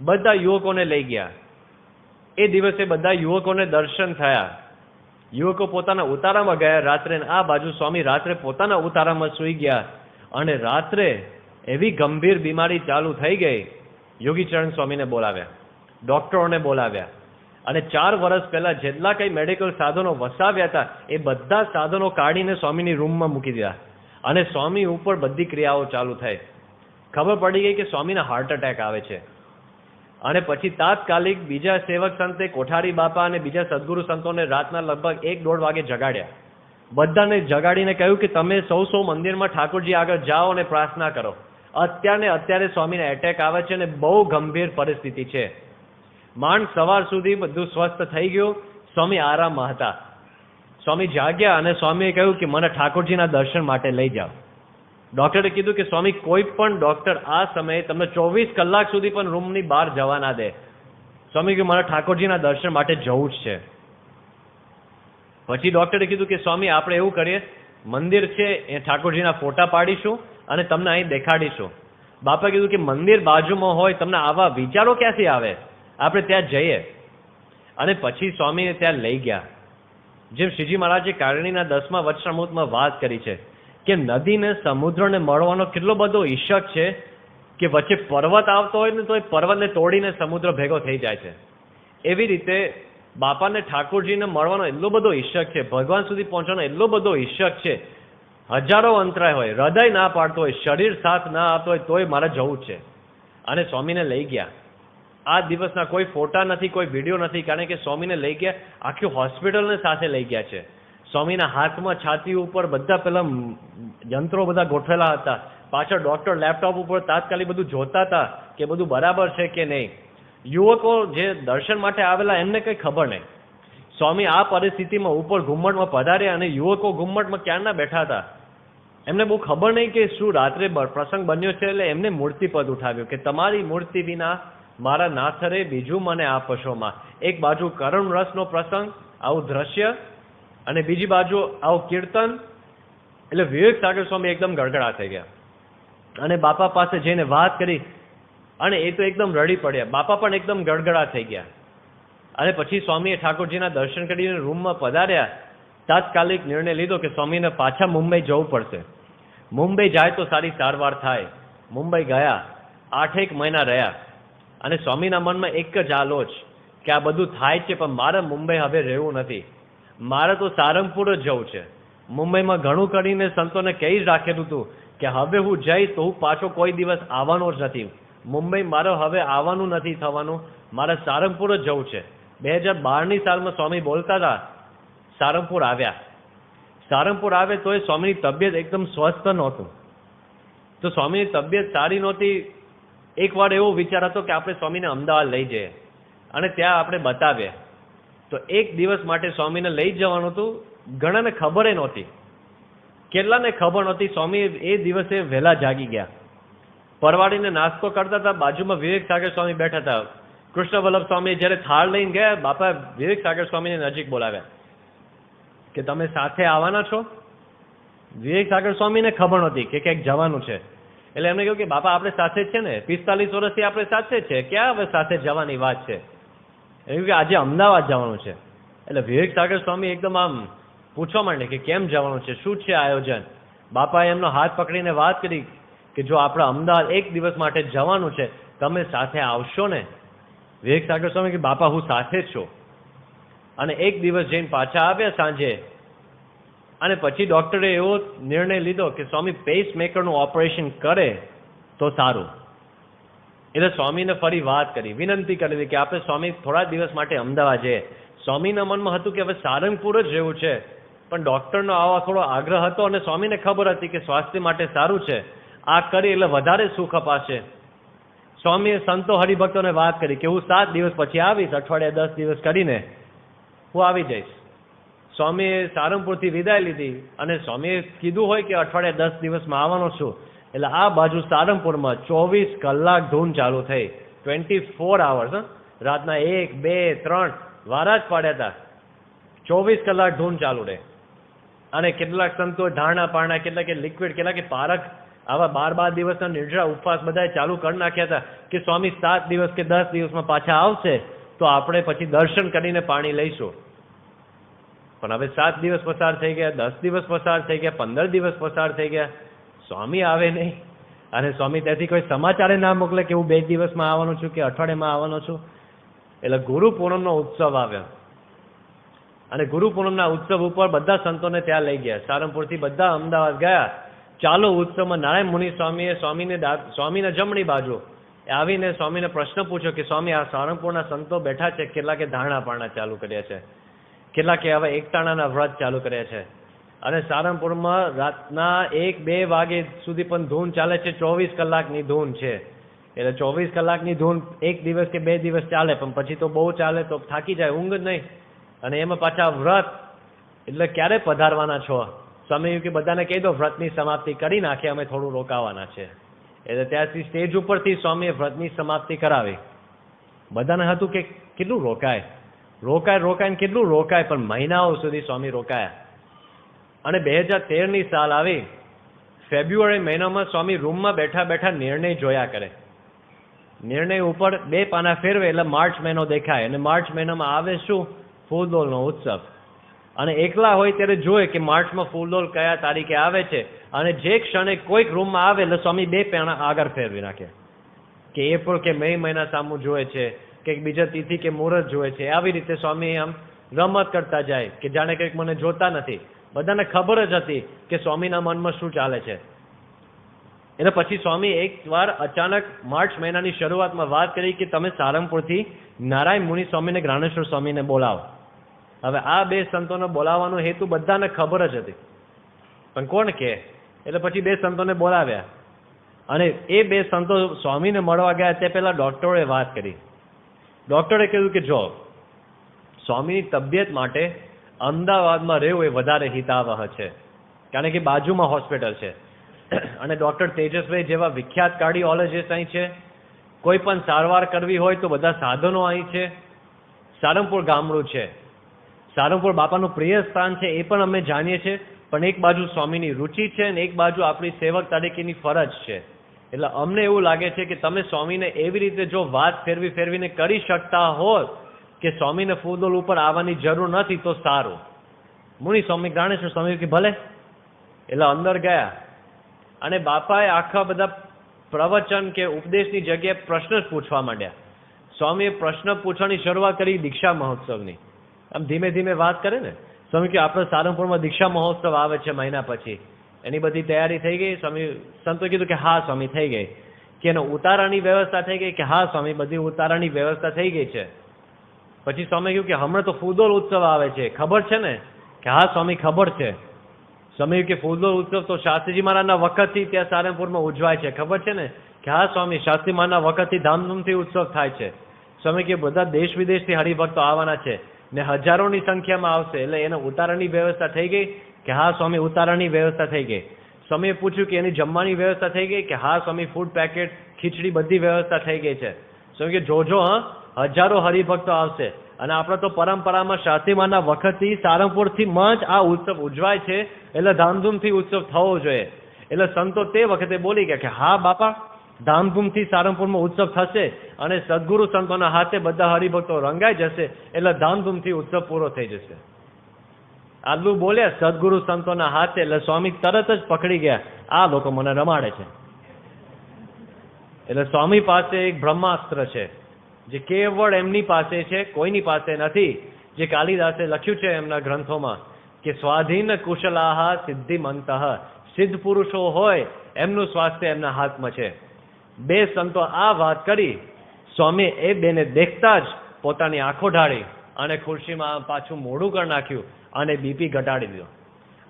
બધા યુવકોને લઈ ગયા. એ દિવસે બધા યુવકોને દર્શન થયા. યુવકો પોતાના ઉતારામાં ગયા રાત્રે. આ બાજુ સ્વામી રાત્રે પોતાના ઉતારામાં સૂઈ ગયા અને રાત્રે એવી ગંભીર બીમારી ચાલુ થઈ ગઈ. યોગીચરણ સ્વામીને બોલાવ્યા, ડોક્ટરોને બોલાવ્યા અને 4 વર્ષ પહેલા જેટલા કંઈ મેડિકલ સાધનો વસાવ્યા હતા એ બધા સાધનો કાઢીને સ્વામીની રૂમમાં મૂકી દીધા અને સ્વામી ઉપર બધી ક્રિયાઓ ચાલુ થઈ. ખબર પડી ગઈ કે સ્વામીને હાર્ટ એટેક આવે છે અને પછી તાત્કાલિક બીજા સેવક સંતે કોઠારી બાપા અને બીજા સદગુરુ સંતોને રાતના લગભગ 1-1.5 વાગે જગાડ્યા. બધાને જગાડીને કહ્યું કે તમે સૌ મંદિરમાં ઠાકોરજી આગળ જાઓ અને પ્રાર્થના કરો. અત્યારે સ્વામીને એટેક આવે છે અને બહુ ગંભીર પરિસ્થિતિ છે. માંડ સવાર સુધી બધું સ્વસ્થ થઈ ગયું. સ્વામી આરામમાં હતા. સ્વામી જાગ્યા અને સ્વામીએ કહ્યું કે મને ઠાકોરજીના દર્શન માટે લઈ જાઓ. ડોક્ટરે કીધું કે સ્વામી કોઈ પણ ડોક્ટર આ સમયે તમને 24 કલાક સુધી પણ રૂમની બહાર જવા ના દે. સ્વામી કે મને ઠાકોરજીના દર્શન માટે જવું જ છે. પછી ડોક્ટરે કીધું કે સ્વામી આપણે એવું કરીએ, મંદિર છે એ ઠાકોરજીના ફોટા પાડીશું અને તમને અહીં દેખાડીશું. બાપા કીધું કે મંદિર બાજુમાં હોય, તમને આવા વિચારો ક્યાંથી આવે, આપણે ત્યાં જઈએ. અને પછી સ્વામીને ત્યાં લઈ ગયા. જેમ શ્રીજી મહારાજે કારણીના 10મા વચનામૃતમાં વાત કરી છે કે નદીને સમુદ્રને મળવાનો કેટલો બધો ઈશક છે કે વચ્ચે પર્વત આવતો હોય ને તો એ પર્વતને તોડીને સમુદ્ર ભેગો થઈ જાય છે. એવી રીતે બાપાને ઠાકોરજીને મળવાનો એટલો બધો ઈશક છે, ભગવાન સુધી પહોંચવાનો એટલો બધો ઈશક છે. હજારો અંતરાય હોય, હૃદય ના પાડતો હોય, શરીર સાથ ના આપતો હોય તોય મારે જવું જ છે. અને સ્વામીને લઈ ગયા. આ દિવસના કોઈ ફોટા નથી, કોઈ વિડીયો નથી, કારણ કે સ્વામીને લઈ ગયા આખી હોસ્પિટલને સાથે લઈ ગયા છે. સ્વામીના હાથમાં છાતી ઉપર બધા પેલા યંત્રો બધા ગોઠવેલા હતા. પાછળ ડોક્ટર લેપટોપ ઉપર તાત્કાલિક બધું જોતા હતા કે બધું બરાબર છે કે નહીં. યુવકો જે દર્શન માટે આવેલા એમને કંઈ ખબર નહીં. સ્વામી આ પરિસ્થિતિમાં ઉપર ઘુમ્મટમાં પધાર્યા અને યુવકો ઘુમ્મટમાં ક્યારના બેઠા હતા. એમને બહુ ખબર નહીં કે શું રાત્રે પ્રસંગ બન્યો છે, એટલે એમને મૂર્તિપદ ઉઠાવ્યું કે તમારી મૂર્તિ વિના મારા નાથરે બીજું મને આપશોમાં. એક બાજુ કરુણ રસનો પ્રસંગ, આવું દ્રશ્ય, અને બીજી બાજુ આવું કીર્તન. એટલે વિવેક સાગર સ્વામી એકદમ ગડગડા થઈ ગયા અને બાપા પાસે જઈને વાત કરી અને એ તો એકદમ રડી પડ્યા. બાપા પણ એકદમ ગડગડા થઈ ગયા અને પછી સ્વામીએ ઠાકોરજીના દર્શન કરીને રૂમમાં પધાર્યા. તાત્કાલિક નિર્ણય લીધો કે સ્વામીને પાછા મુંબઈ જવું પડશે. મુંબઈ જાય તો સારી સારવાર થાય. મુંબઈ ગયા, 8 મહિના રહ્યા અને સ્વામીના મનમાં એક જ આલોચ કે આ બધું થાય છે પણ મારે મુંબઈ હવે રહેવું નથી, મારે તો સારંગપુર જ જવું છે. મુંબઈમાં ઘણું કરીને સંતોને કહી જ રાખેલું હતું કે હવે હું જઈશ તો હું પાછો કોઈ દિવસ આવવાનો જ નથી. મુંબઈ મારે હવે આવવાનું નથી થવાનું, મારે સારંગપુર જ જવું છે. 2012ની સાલમાં સ્વામી બોલતા હતા. સારંગપુર આવ્યા. સારંગપુર આવે તો એ સ્વામીની તબિયત એકદમ સ્વસ્થ નહોતું. તો સ્વામીની તબિયત સારી નહોતી. એકવાર એવો વિચાર હતો કે આપણે સ્વામીને અમદાવાદ લઈ જઈએ અને ત્યાં આપણે બતાવીએ. તો એક દિવસ માટે સ્વામીને લઈ જવાનું હતું. ઘણાને ખબર નહોતી, કેટલાને ખબર નહોતી. સ્વામી એ દિવસે વહેલા જાગી ગયા, પરવાડીને નાસ્તો કરતા હતા. બાજુમાં વિવેક સાગર સ્વામી બેઠા હતા. કૃષ્ણ વલ્લભ સ્વામી જ્યારે થાળ લઈને ગયા, બાપા વિવેક સાગર સ્વામીને નજીક બોલાવ્યા કે તમે સાથે આવવાના છો? વિવેક સાગર સ્વામીને ખબર નહોતી કે ક્યાંક જવાનું છે. એટલે એમને કહ્યું કે બાપા આપણે સાથે જ છે ને, 45 વર્ષથી આપણે સાથે જ છે, ક્યાં હવે સાથે જવાની વાત છે? એવું કે આજે અમદાવાદ જવાનું છે. એટલે વિવેક સાગર સ્વામી એકદમ આમ પૂછવા માંડે કે કેમ જવાનું છે, શું છે આયોજન? બાપાએ એમનો હાથ પકડીને વાત કરી કે જો આપણે અમદાવાદ એક દિવસ માટે જવાનું છે, તમે સાથે આવશો ને? વિવેક સાગર સ્વામી કે બાપા હું સાથે જ છું. અને એક દિવસ જઈને પાછા આવ્યા સાંજે. અને પછી ડોક્ટરે એવો નિર્ણય લીધો કે સ્વામી પેસમેકરનું ઓપરેશન કરે તો સારું. એટલે સ્વામીને ફરી વાત કરી, વિનંતી કરી કે આપણે સ્વામી થોડા દિવસ માટે અમદાવાદ જઈએ. સ્વામીના મનમાં હતું કે હવે સારંગપુર જ રહેવું છે, પણ ડોક્ટરનો આવા થોડો આગ્રહ હતો અને સ્વામીને ખબર હતી કે સ્વાસ્થ્ય માટે સારું છે, આ કરી એટલે વધારે સુખ અપાશે. સ્વામીએ સંતો હરિભક્તોને વાત કરી કે હું 7 દિવસ પછી આવીશ, અઠવાડિયા 10 દિવસ કરીને હું આવી જઈશ. સ્વામીએ સારંગપુરથી વિદાય લીધી અને સ્વામીએ કીધું હોય કે અઠવાડિયા 10 દિવસમાં આવવાનો છું. એટલે આ બાજુ સારંગપુરમાં 24 કલાક ધૂન ચાલુ થઈ. 24 hours, રાતના 1, 2, 3 વારા જ પાડ્યા હતા. 24 કલાક ધૂન ચાલુ રહે. અને કેટલાક સંતો ઢારણા પારણા, કેટલાક લિક્વિડ, કેટલાક પારક, આવા 12 દિવસના નિર્જળા ઉપવાસ બધા ચાલુ કરી નાખ્યા હતા કે સ્વામી 7 દિવસ કે 10 દિવસમાં પાછા આવશે તો આપણે પછી દર્શન કરીને પાણી લઈશું. પણ હવે 7 દિવસ પસાર થઈ ગયા, 10 દિવસ પસાર થઈ ગયા, 15 દિવસ પસાર થઈ ગયા, સ્વામી આવે નહીં. અને સ્વામી ત્યાંથી કોઈ સમાચારે ના મોકલે કે હું 2 દિવસમાં આવવાનો છું કે અઠવાડિયામાં આવવાનો છું. એટલે ગુરુ પૂનમનો ઉત્સવ આવ્યો અને ગુરુ પૂનમના ઉત્સવ ઉપર બધા સંતોને ત્યાં લઈ ગયા. સારંગપુરથી બધા અમદાવાદ ગયા. ચાલો ઉત્સવમાં નારાયણ મુનિ સ્વામીએ સ્વામીને જમણી બાજુ આવીને સ્વામીને પ્રશ્ન પૂછ્યો કે સ્વામી આ સારંગપુરના સંતો બેઠા છે, કેટલાકે ધારણા પારણા ચાલુ કર્યા છે, કેટલાકે હવે એકટાણાના વ્રત ચાલુ કર્યા છે, અને સારંગપુરમાં રાતના 1-2 વાગે સુધી પણ ધૂન ચાલે છે. 24 કલાકની ધૂન છે. એટલે 24 કલાકની ધૂન એક દિવસ કે 2 દિવસ ચાલે, પણ પછી તો બહુ ચાલે તો થાકી જાય, ઊંઘ જ નહીં. અને એમાં પાછા વ્રત, એટલે ક્યારે પધારવાના છો? સ્વામી કે બધાને કહી દો વ્રતની સમાપ્તિ કરી નાખે, અમે થોડું રોકાવાના છે. એટલે ત્યાંથી સ્ટેજ ઉપરથી સ્વામીએ વ્રતની સમાપ્તિ કરાવી. બધાને હતું કે કેટલું રોકાય, કેટલું રોકાય, પણ મહિનાઓ સુધી સ્વામી રોકાયા. અને 2013ની સાલ આવી. ફેબ્રુઆરી મહિનામાં સ્વામી રૂમમાં બેઠા બેઠા નિર્ણય જોયા કરે. નિર્ણય ઉપર 2 પાના ફેરવે એટલે માર્ચ મહિનો દેખાય. અને માર્ચ મહિનામાં આવે શું? ફૂલદોલનો ઉત્સવ. અને એકલા હોય ત્યારે જોયે કે માર્ચમાં ફૂલદોલ કયા તારીખે આવે છે. અને જે ક્ષણે કોઈક રૂમમાં આવે એટલે સ્વામી 2 પાના આગળ ફેરવી નાખે કે એપ્રિલ કે મે મહિના સામું જોવે છે, કે બીજા તિથિ કે મુહૂર્ત જોવે છે. આવી રીતે સ્વામી આમ રમત કરતા જાય કે જાણે કંઈક મને જોતા નથી. બધાને ખબર જ હતી કે સ્વામીના મનમાં શું ચાલે છે. એટલે પછી સ્વામી એકવાર અચાનક માર્ચ મહિનાની શરૂઆતમાં વાત કરી કે તમે સારંગપુરથી નારાયણ મુનિ સ્વામીને જ્ઞાનેશ્વર સ્વામીને બોલાવો. હવે આ 2 સંતોને બોલાવવાનો હેતુ બધાને ખબર જ હતી, પણ કોણ કે? એટલે પછી 2 સંતોને બોલાવ્યા અને એ 2 સંતો સ્વામીને મળવા ગયા તે પહેલા ડોક્ટરે વાત કરી. ડોક્ટરે કહ્યું કે જો સ્વામીની તબિયત માટે અમદાવાદમાં રહેવું એ વધારે હિતાવહ છે, કારણ કે બાજુમાં હોસ્પિટલ છે અને ડૉક્ટર તેજસભાઈ જેવા વિખ્યાત કાર્ડિયોલોજિસ્ટ અહીં છે. કોઈ પણ સારવાર કરવી હોય તો બધા સાધનો અહીં છે. સારંગપુર ગામડું છે, સારંગપુર બાપાનું પ્રિય સ્થાન છે એ પણ અમે જાણીએ છીએ, પણ એક બાજુ સ્વામીની રુચિ છે અને એક બાજુ આપણી સેવક તરીકેની ફરજ છે. એટલે અમને એવું લાગે છે કે તમે સ્વામીને એવી રીતે જો વાત ફેરવીને કરી શકતા હો કે સ્વામીને ફૂલદોલ ઉપર આવવાની જરૂર નથી તો સારું. મુનિ સ્વામી જાણેશ્વર સ્વામી કે ભલે. એટલે અંદર ગયા અને બાપાએ આખા બધા પ્રવચન કે ઉપદેશની જગ્યાએ પ્રશ્ન જ પૂછવા માંડ્યા. સ્વામીએ પ્રશ્ન પૂછવાની શરૂઆત કરી દીક્ષા મહોત્સવની. આમ ધીમે ધીમે વાત કરે ને. સ્વામી કે આપણે સારંગપુરમાં દીક્ષા મહોત્સવ આવે છે મહિના પછી, એની બધી તૈયારી થઈ ગઈ? સ્વામી સંતો કીધું કે હા સ્વામી થઈ ગઈ. કે એનો ઉતારાની વ્યવસ્થા થઈ ગઈ? કે હા સ્વામી બધી ઉતારાની વ્યવસ્થા થઈ ગઈ છે. પછી સ્વામી કહ્યું કે હમણાં તો ફૂલદોલ ઉત્સવ આવે છે, ખબર છે ને? કે હા સ્વામી ખબર છે. સ્વામી કે ફૂલદોલ ઉત્સવ તો શાસ્ત્રીજી મહારાજના વખતથી ત્યાં સારંગપુરમાં ઉજવાય છે, ખબર છે ને? કે હા સ્વામી શાસ્ત્રી મહારાજના વખતથી ધામધૂમથી ઉત્સવ થાય છે. સ્વામી કે બધા દેશ વિદેશથી હરિભક્તો આવવાના છે ને હજારોની સંખ્યામાં આવશે, એટલે એને ઉતારાની વ્યવસ્થા થઈ ગઈ? કે હા સ્વામી ઉતારાની વ્યવસ્થા થઈ ગઈ. સ્વામીએ પૂછ્યું કે એની જમવાની વ્યવસ્થા થઈ ગઈ? કે હા સ્વામી ફૂડ પેકેટ ખીચડી બધી વ્યવસ્થા થઈ ગઈ છે. સ્વામી કે જોજો હા હજારો હરિભક્તો આવશે અને આપણે તો પરંપરામાં શાસ્ત્રીમાના વખતથી સારંગપુરથી જ આ ઉત્સવ ઉજવાય છે, એટલે ધામધૂમથી ઉત્સવ થવો જોઈએ. એટલે સંતો તે વખતે બોલી ગયા કે હા બાપા ધામધૂમથી સારંગપુરમાં ઉત્સવ થશે અને સદગુરુ સંતોના હાથે બધા હરિભક્તો રંગાઈ જશે, એટલે ધામધૂમથી ઉત્સવ પૂરો થઈ જશે. આટલું બોલ્યા સદગુરુ સંતોના હાથે, એટલે સ્વામી તરત જ પકડી ગયા, આ લોકો મને રમાડે છે. એટલે સ્વામી પાસે એક બ્રહ્માસ્ત્ર છે જે કેવળ એમની પાસે છે, કોઈની પાસે નથી. જે કાલિદાસે લખ્યું છે એમના ગ્રંથોમાં કે સ્વાધીન કુશલાહ સિદ્ધિમંતઃ, સિદ્ધ પુરુષો હોય એમનું સ્વાસ્થ્ય એમના હાથમાં છે. બે સંતો આ વાત કરી. સ્વામી એ બેને દેખતા જ પોતાની આંખો ઢાળી અને ખુરશીમાં પાછું મોઢું કરી નાખ્યું અને બીપી ઘટાડી દીધો.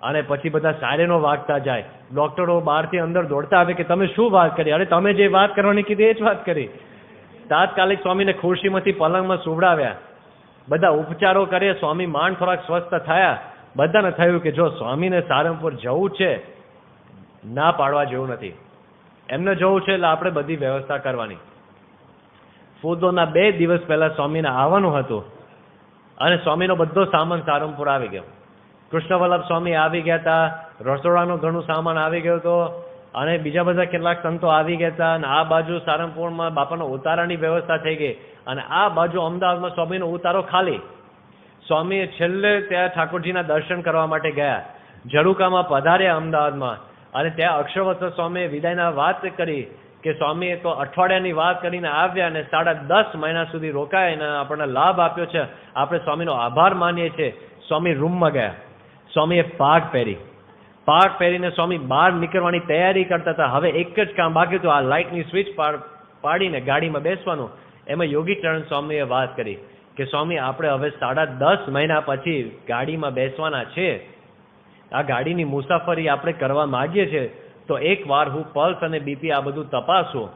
અને પછી બધા સાયરનો વાગતા જાય, ડોક્ટરો બહારથી અંદર દોડતા આવે કે તમે શું વાત કરી? અરે તમે જે વાત કરવાની કીધી એ જ વાત કરી. તાત્કાલિક સ્વામીને ખુરશીમાંથી પલંગમાં સુવડાવ્યા, બધા ઉપચારો કરે. સ્વામી માંડ થોડાક સ્વસ્થ થયા. બધાને થયું કે જો સ્વામીને સારંગપુર જવું છે, ના પાડવા જેવું નથી. એમને જવું છે એટલે આપણે બધી વ્યવસ્થા કરવાની. ફૂલદોલના 2 દિવસ પહેલા સ્વામીને આવવાનું હતું અને સ્વામીનો બધો સામાન સારંગપુર આવી ગયો. કૃષ્ણવલ્લભ સ્વામી આવી ગયા હતા, રસોડાનું ઘણું સામાન આવી ગયો હતો અને બીજા બધા કેટલાક સંતો આવી ગયા હતા. અને આ બાજુ સારંગપુરમાં બાપાનો ઉતારાની વ્યવસ્થા થઈ ગઈ અને આ બાજુ અમદાવાદમાં સ્વામીનો ઉતારો ખાલી. સ્વામીએ છેલ્લે ત્યાં ઠાકોરજીના દર્શન કરવા માટે ગયા, ઝરૂકામાં પધાર્યા અમદાવાદમાં અને ત્યાં અક્ષરવત્સ સ્વામીએ વિદાયના વાત કરી કે સ્વામીએ તો અઠવાડિયાની વાત કરીને આવ્યા અને 10.5 મહિના સુધી રોકાઈને આપણને લાભ આપ્યો છે, આપણે સ્વામીનો આભાર માનીએ છીએ. સ્વામી રૂમમાં ગયા, સ્વામીએ પાઘ પહેરીને સ્વામી બહાર નીકળવાની તૈયારી કરતા હતા. હવે એક જ કામ બાકી હતું, આ લાઇટની સ્વિચ પાડીને ગાડીમાં બેસવાનું. એમાં યોગીચરણ સ્વામીએ વાત કરી કે સ્વામી આપણે હવે 10.5 મહિના પછી ગાડીમાં બેસવાના છે, આ ગાડીની મુસાફરી આપણે કરવા માંગીએ છીએ, તો એકવાર હું પલ્સ અને બીપી આ બધું તપાસું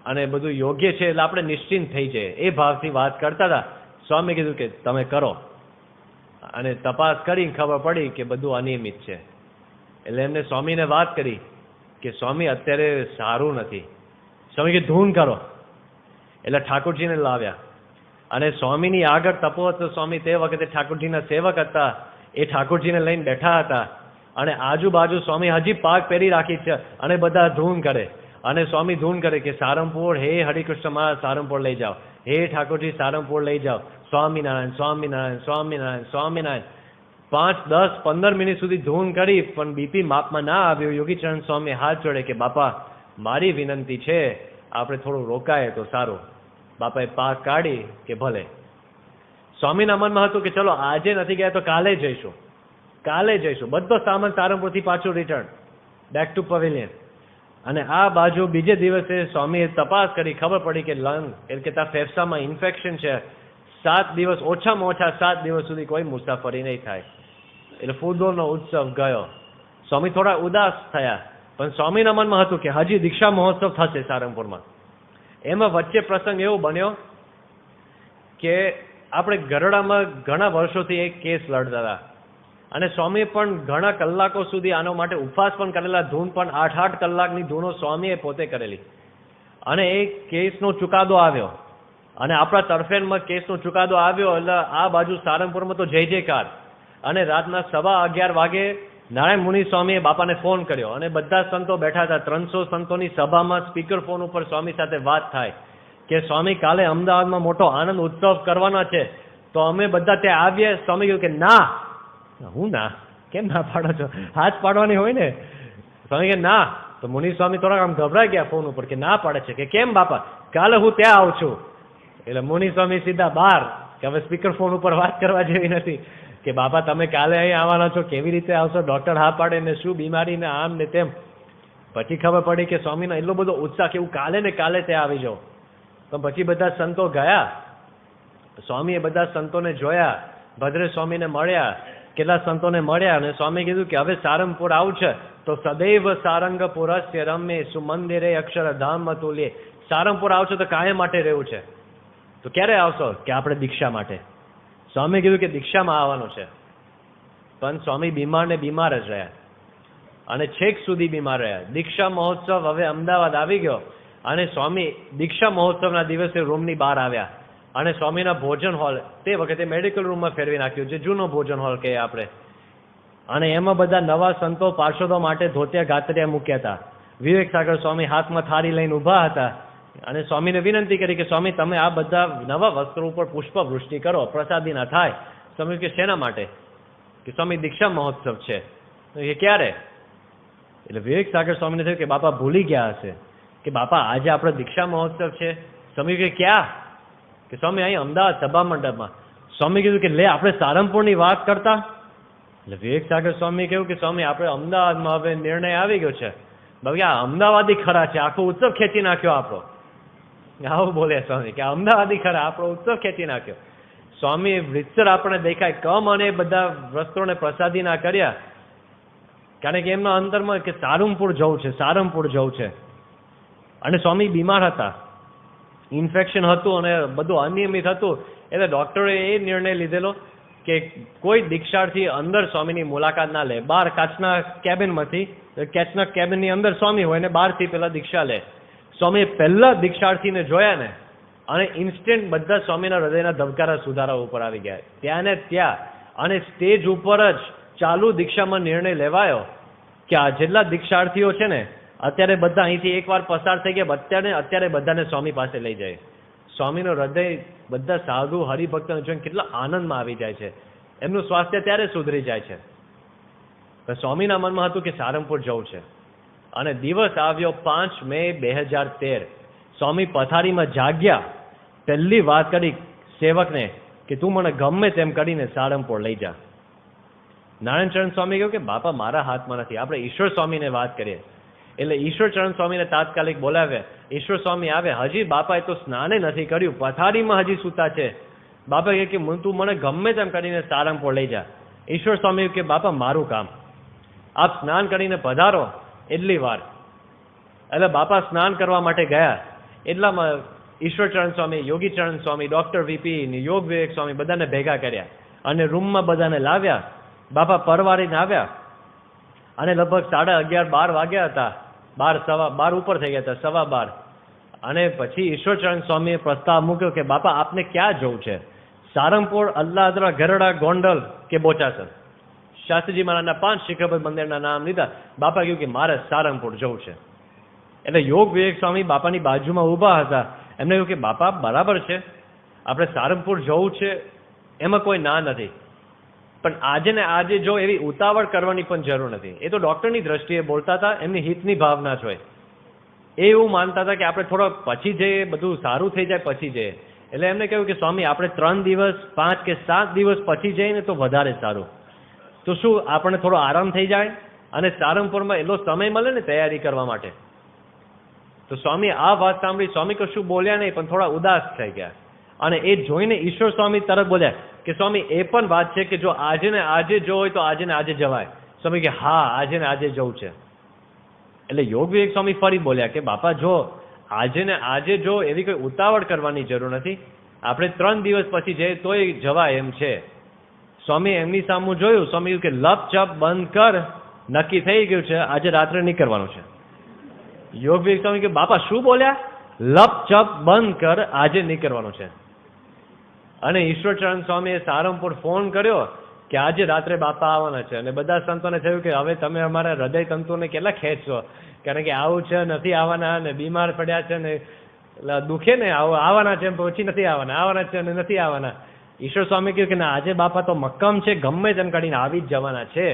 અને બધું યોગ્ય છે એટલે આપણે નિશ્ચિંત થઈ જાય. એ ભાવથી વાત કરતા હતા. સ્વામી કીધું કે તમે કરો અને તપાસ કરીને ખબર પડી કે બધું અનિયમિત છે. એટલે એમને સ્વામીને વાત કરી કે સ્વામી અત્યારે સારું નથી. સ્વામી કે ધૂન કરો. એટલે ઠાકોરજીને લાવ્યા અને સ્વામીની આગળ તપોવત સ્વામી તે વખતે ઠાકોરજીના સેવક હતા, એ ઠાકોરજીને લઈને બેઠા હતા અને આજુબાજુ સ્વામી હજી પાઘ પહેરી રાખી છે અને બધા ધૂન કરે અને સ્વામી ધૂન કરે કે સારંગપુર હે હરિકૃષ્ણ મહારાજ સારંગપુર લઈ જાઓ, હે ઠાકોરજી સારંગપુર લઈ જાઓ, સ્વામિનારાયણ સ્વામિનારાયણ સ્વામિનારાયણ સ્વામિનારાયણ. 5, 10, 15 મિનિટ સુધી ધૂન કરી પણ બીપી માપમાં ના આવ્યું. યોગીચરણ સ્વામી હાથ જોડે કે બાપા મારી વિનંતી છે, આપણે થોડું રોકાય તો સારું. બાપાએ પાક કાઢી કે ભલે. સ્વામીના મનમાં હતું કે ચલો આજે નથી ગયા તો કાલે જઈશું. બધો સામાન સારંગપુરથી પાછું રિટર્ન બેક ટુ પવેલિયન. અને આ બાજુ બીજે દિવસે સ્વામીએ તપાસ કરી, ખબર પડી કે લંગ એટલે કે ફેફસામાં ઇન્ફેક્શન છે. 7 દિવસ ઓછામાં ઓછા 7 દિવસ સુધી કોઈ મુસાફરી નહીં થાય. એટલે ફૂલદોલનો ઉત્સવ ગયો. સ્વામી થોડા ઉદાસ થયા, પણ સ્વામીના મનમાં હતું કે હજી દીક્ષા મહોત્સવ થશે સારંગપુરમાં. એમાં વચ્ચે પ્રસંગ એવો બન્યો કે આપણે ગરડામાં ઘણા વર્ષોથી એક કેસ લડતા હતા અને સ્વામીએ પણ ઘણા કલાકો સુધી આનો માટે ઉપવાસ પણ કરેલા, ધૂન પણ 8-8 કલાકની ધૂનો સ્વામીએ પોતે કરેલી. અને એ કેસનો ચુકાદો આવ્યો અને આપણા તરફેણમાં કેસનો ચુકાદો આવ્યો એટલે આ બાજુ સારંગપુરમાં તો જય જયકાર. અને રાતના 11:15 વાગે નારાયણ મુનિ સ્વામીએ બાપાને ફોન કર્યો અને બધા સંતો બેઠા હતા. 300 સંતોની સભામાં સ્પીકર ફોન ઉપર સ્વામી સાથે વાત થાય કે સ્વામી કાલે અમદાવાદમાં મોટો આનંદ ઉત્સવ કરવાના છે, તો અમે બધા ત્યાં આવીએ. સ્વામી કહ્યું કે ના. હું ના? કેમ ના પાડો છો? હાથ પાડવાની હોય ને. સ્વામી કે ના. તો મુનિ સ્વામી થોડાક આમ ગભરાઈ ગયા ફોન ઉપર કે ના પાડે છે. કે કેમ બાપા? કાલે હું ત્યાં આવું છું. એટલે મુનિ સ્વામી સીધા બહાર કે હવે સ્પીકર ફોન ઉપર વાત કરવા જેવી નથી કે બાપા તમે કાલે અહીં આવવાના છો, કેવી રીતે આવશો? ડોક્ટર હા પાડે ને શું બીમારી ને આમ ને તેમ. પછી ખબર પડી કે સ્વામીનો એટલો બધો ઉત્સાહ કે હું કાલે ને કાલે ત્યાં આવી જાઉં. તો પછી બધા સંતો ગયા. સ્વામીએ બધા સંતોને જોયા, ભદ્રે સ્વામીને મળ્યા, કેટલા સંતોને મળ્યા અને સ્વામી કીધું કે હવે સારંગપુર આવું છે તો સદૈવ સારંગપુરસ્ય રમ્ય સુમંદિરે અક્ષરધામ તુલ્ય. સારંગપુર આવશો તો કાયમ માટે રહેવું છે. તો ક્યારે આવશો? કે આપણે દીક્ષા માટે. સ્વામી કીધું કે દીક્ષામાં આવવાનું છે. પણ સ્વામી બીમાર ને બીમાર જ રહ્યા અને છેક સુધી બીમાર રહ્યા. દીક્ષા મહોત્સવ હવે અમદાવાદ આવી ગયો અને સ્વામી દીક્ષા મહોત્સવના દિવસે રૂમની બહાર આવ્યા અને સ્વામીના ભોજન હોલ તે વખતે મેડિકલ રૂમમાં ફેરવી નાખ્યું, જે જૂનો ભોજન હોલ કહીએ આપણે. અને એમાં બધા નવા સંતો પાર્ષદો માટે ધોતિયા ગાત્રિયા મૂક્યા હતા. વિવેક સાગર સ્વામી હાથમાં થાળી લઈને ઊભા હતા અને સ્વામીને વિનંતી કરી કે સ્વામી તમે આ બધા નવા વસ્ત્રો ઉપર પુષ્પવૃષ્ટિ કરો, પ્રસાદી ના થાય. સ્વામી કે શેના માટે? કે સ્વામી દીક્ષા મહોત્સવ છે. એ ક્યારે? એટલે વિવેક સાગર સ્વામીને થયું કે બાપા ભૂલી ગયા હશે કે બાપા આજે આપણે દીક્ષા મહોત્સવ છે. સ્વામી કે ક્યાં? કે સ્વામી અહીં અમદાવાદ સભા મંડપમાં. સ્વામી કીધું કે લે આપણે સારંગપુરની વાત કરતા. એટલે વિવેક સાગર સ્વામી કહ્યું કે સ્વામી આપણે અમદાવાદમાં હવે નિર્ણય આવી ગયો છે. બાકી આ અમદાવાદી ખરા છે, આખો ઉત્સવ ખેંચી નાખ્યો આપણો. આવું બોલ્યા સ્વામી કે અમદાવાદી ખરા, આપણો ઉત્સવ ખેંચી નાખ્યો. સ્વામી રીતસર આપણે દેખાય કમ અને બધા વસ્ત્રોને પ્રસાદી ના કર્યા, કારણ કે એમના અંતરમાં કે સારંગપુર જવું છે, સારંગપુર જવું છે. અને સ્વામી બીમાર હતા, ઇન્ફેક્શન હતું અને બધું અનિયમિત હતું. એટલે ડોક્ટરે એ નિર્ણય લીધેલો કે કોઈ દીક્ષાર્થી અંદર સ્વામીની મુલાકાત ના લે. બહાર કાચના કેબિનમાંથી, કાચના કેબિનની અંદર સ્વામી હોય ને બહારથી પેલા દીક્ષા લે. સ્વામી પહેલા દીક્ષાર્થીને જોયા ને અને ઇન્સ્ટન્ટ બધા સ્વામીના હૃદયના ધબકારા સુધારા ઉપર આવી ગયા ત્યાં ને ત્યાં. અને સ્ટેજ ઉપર જ ચાલુ દીક્ષામાં નિર્ણય લેવાયો કે આ જેટલા દીક્ષાર્થીઓ છે ને અત્યારે બધા અહીંથી એકવાર પસાર થઈ ગયા, અત્યારે બધાને સ્વામી પાસે લઈ જાય. સ્વામીનું હૃદય બધા સાધુ હરિભક્તોને જોઈને કેટલા આનંદમાં આવી જાય છે. એમનું સ્વાસ્થ્ય ત્યારે સુધરી જાય છે. સ્વામીના મનમાં હતું કે સારંગપુર જવું છે. અને દિવસ આવ્યો 5 મે 2013. સ્વામી પથારીમાં જાગ્યા. પહેલી વાત કરી સેવકને કે તું મને ગમે તેમ કરીને સારંગપુર લઈ જા. નારાયણચરણ સ્વામી કહ્યું કે બાપા મારા હાથમાં નથી, આપણે ઈશ્વર સ્વામીને વાત કરીએ. એટલે ઈશ્વરચરણ સ્વામીને તાત્કાલિક બોલાવ્યા. ઈશ્વર સ્વામી આવે. હજી બાપાએ તો સ્નાને નથી કર્યું, પથારીમાં હજી સૂતા છે. બાપા કહે કે તું મને ગમે તેમ કરીને સારંગપુર લઈ જા. ઈશ્વર સ્વામી કે બાપા મારું કામ, આપ સ્નાન કરીને પધારો એટલી વાર. એટલે બાપા સ્નાન કરવા માટે ગયા. એટલામાં ઈશ્વરચરણ સ્વામી, યોગીચરણ સ્વામી, ડોક્ટર વીપી, યોગ વિવેક સ્વામી બધાને ભેગા કર્યા અને રૂમમાં બધાને લાવ્યા. બાપા પરવારીને આવ્યા અને લગભગ 11:30-12 વાગ્યા હતા. 12 ઉપર થઈ ગયા હતા, 12:15. અને પછી ઈશ્વરચરણ સ્વામીએ પ્રસ્તાવ મૂક્યો કે બાપા આપને ક્યાં જવું છે? સારંગપુર, અલ્લાદરા, ગરડા, ગોંડલ કે બોચાસર? શાસ્ત્રીજી મહારાજના 5 શિખરબદ્ધ મંદિરના નામ લીધા. બાપા કહ્યું કે મારે સારંગપુર જવું છે. એટલે યોગ વિવેક સ્વામી બાપાની બાજુમાં ઊભા હતા. એમને કહ્યું કે બાપા બરાબર છે, આપણે સારંગપુર જવું છે, એમાં કોઈ ના નથી, પણ આજે ને આજે જો એવી ઉતાવળ કરવાની પણ જરૂર નથી. એ તો ડૉક્ટરની દ્રષ્ટિએ બોલતા હતા, એમની હિતની ભાવના જ હોય. એ એવું માનતા હતા કે આપણે થોડો પછી જઈએ, બધું સારું થઈ જાય પછી જઈએ. એટલે એમને કહ્યું કે સ્વામી આપણે 3 દિવસ, 5 કે 7 દિવસ પછી જઈએ ને તો વધારે સારું. તો શું આપણને થોડો આરામ થઈ જાય અને સારંગપુરમાં એટલો સમય મળે ને તૈયારી કરવા માટે. તો સ્વામી આ વાત સાંભળી, સ્વામી કશું બોલ્યા નહીં પણ થોડા ઉદાસ થઈ ગયા. અને એ જોઈને ઈશ્વર સ્વામી તરત બોલ્યા કે સ્વામી એ પણ વાત છે કે જો આજે ને આજે જવું હોય તો આજે ને આજે જવાય. સ્વામી કે હા આજે ને આજે જવું છે. એટલે યોગ વિવેક સ્વામી ફરી બોલ્યા કે બાપા જો આજે ને આજે જો એવી કોઈ ઉતાવળ કરવાની જરૂર નથી, આપણે 3 દિવસ પછી જઈએ તોય જવાય એમ છે. સ્વામી એમની સામું જોયું, સ્વામી કહ્યું કે લપ ચપ બંધ કર, નક્કી થઈ ગયું છે, આજે રાત્રે નીકળવાનું છે. યોગવીર સ્વામી કે બાપા શું બોલ્યા? લપ ચપ બંધ કર, આજે નીકળવાનું છે. અને ઈશ્વરચરણ સ્વામીએ સારંગપુર ફોન કર્યો કે આજે રાત્રે બાપા આવવાના છે. અને બધા સંતોને થયું કે હવે તમે અમારા હૃદય તંતુને કેટલા ખેંચશો, કારણ કે આવું છે, નથી આવવાના, ને બીમાર પડ્યા છે, ને દુખે ને આવવાના છે પછી નથી આવવાના, આવવાના છે અને નથી આવવાના. ઈશ્વર સ્વામી કહ્યું કે ના, આજે બાપા તો મક્કમ છે, ગમે તેમ કાઢીને આવી જ જવાના છે.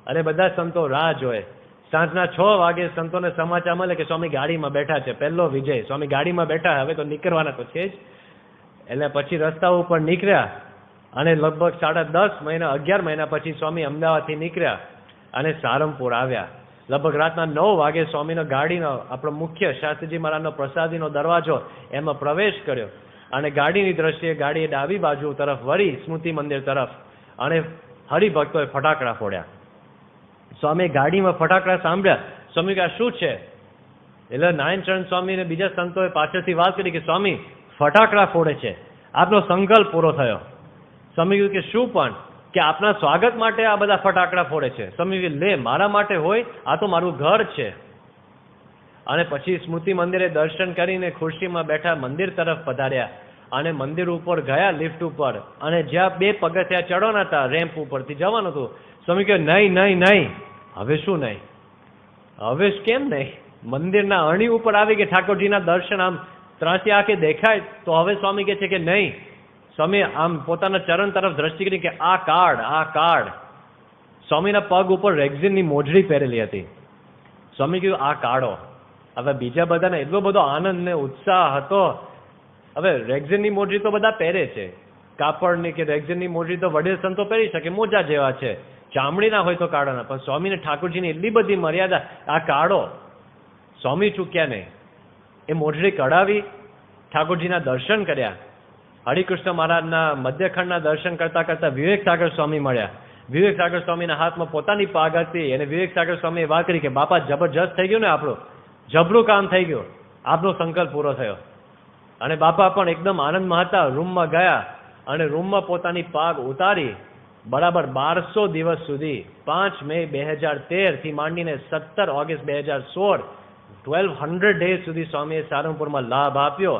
અને બધા સંતો રાહ જોએ. સાંજના 6 વાગે સંતોને સમાચાર મળે કે સ્વામી ગાડીમાં બેઠા છે. પહેલો વિજય, સ્વામી ગાડીમાં બેઠા, હવે તો નીકળવાના તો છે જ. એટલે પછી રસ્તા ઉપર નીકળ્યા અને લગભગ 10.5 મહિના 11 મહિના પછી સ્વામી અમદાવાદથી નીકળ્યા અને સારંગપુર આવ્યા. લગભગ રાતના 9 વાગે સ્વામીનો ગાડીનો, આપણો મુખ્ય શાસ્ત્રીજી મહારાજનો પ્રસાદીનો દરવાજો, એમાં પ્રવેશ કર્યો. અને ગાડીની દ્રષ્ટિએ ગાડીએ ડાબી બાજુ તરફ વળી સ્મૃતિ મંદિર તરફ, અને હરિભક્તોએ ફટાકડા ફોડ્યા. સ્વામી ગાડીમાં ફટાકડા સાંભળ્યા. સ્વામી કે શું છે? એટલે નારાયણચરણ સ્વામી અને બીજા સંતોએ પાછળથી વાત કરી કે સ્વામી ફટાકડા ફોડે છે, આપનો સંકલ્પ પૂરો થયો. સ્વામી કહ્યું કે શું? પણ કે આપના સ્વાગત માટે આ બધા ફટાકડા ફોડે છે. સ્વામી કે લે, મારા માટે હોય, આ તો મારું ઘર છે. અને પછી સ્મૃતિ મંદિરે દર્શન કરીને ખુરશીમાં બેઠા મંદિર તરફ પધાર્યા અને મંદિર ઉપર ગયા, લિફ્ટ ઉપર, અને જ્યાં 2 પગથિયા ચડવાના હતા, રેમ્પ ઉપરથી જવાનું હતું. સ્વામી કહે નહીં નહીં નહીં. હવે શું નહીં? હવે કેમ નહીં? મંદિરના અણી ઉપર આવી કે ઠાકોરજીના દર્શન આમ ત્રાસી આંખે દેખાય, તો હવે સ્વામી કહે છે કે નહીં. સ્વામી આમ પોતાના ચરણ તરફ દ્રષ્ટિ કરી કે આ કાર્ડ. સ્વામીના પગ ઉપર રેક્ઝિનની મોજડી પહેરેલી હતી. સ્વામી કહ્યું આ કાઢો. હવે બીજા બધાને એટલો બધો આનંદ ને ઉત્સાહ હતો. હવે રેક્ઝિનની મોજડી તો બધા પહેરે છે, કાપડની કે રેક્ઝિનની મોજડી તો વડીલ સંતો પહેરી શકે, મોજા જેવા છે, ચામડીના હોય તો કાઢોના. પણ સ્વામીને ઠાકોરજીની એટલી બધી મર્યાદા, આ કાઢો. સ્વામી ચૂક્યા નહીં. એ મોજડી કઢાવી, ઠાકોરજીના દર્શન કર્યા. હરિકૃષ્ણ મહારાજના મધ્યખંડના દર્શન કરતા કરતા વિવેક સાગર સ્વામી મળ્યા. વિવેક સાગર સ્વામીના હાથમાં પોતાની પાગ હતી, અને વિવેક સાગર સ્વામીએ વાત કરી કે બાપા જબરજસ્ત થઈ ગયું ને, આપણું જબરું કામ થઈ ગયું, આપનો સંકલ્પ પૂરો થયો. અને બાપા પણ એકદમ આનંદમાં હતા. રૂમમાં ગયા અને રૂમમાં પોતાની પાગ ઉતારી બરાબર 1200 દિવસ સુધી, 5 મે 2013 થી માંડીને 17 ઓગસ્ટ 2016, 1200 ડેઝ સુધી સ્વામીએ સારંગપુરમાં લાભ આપ્યો.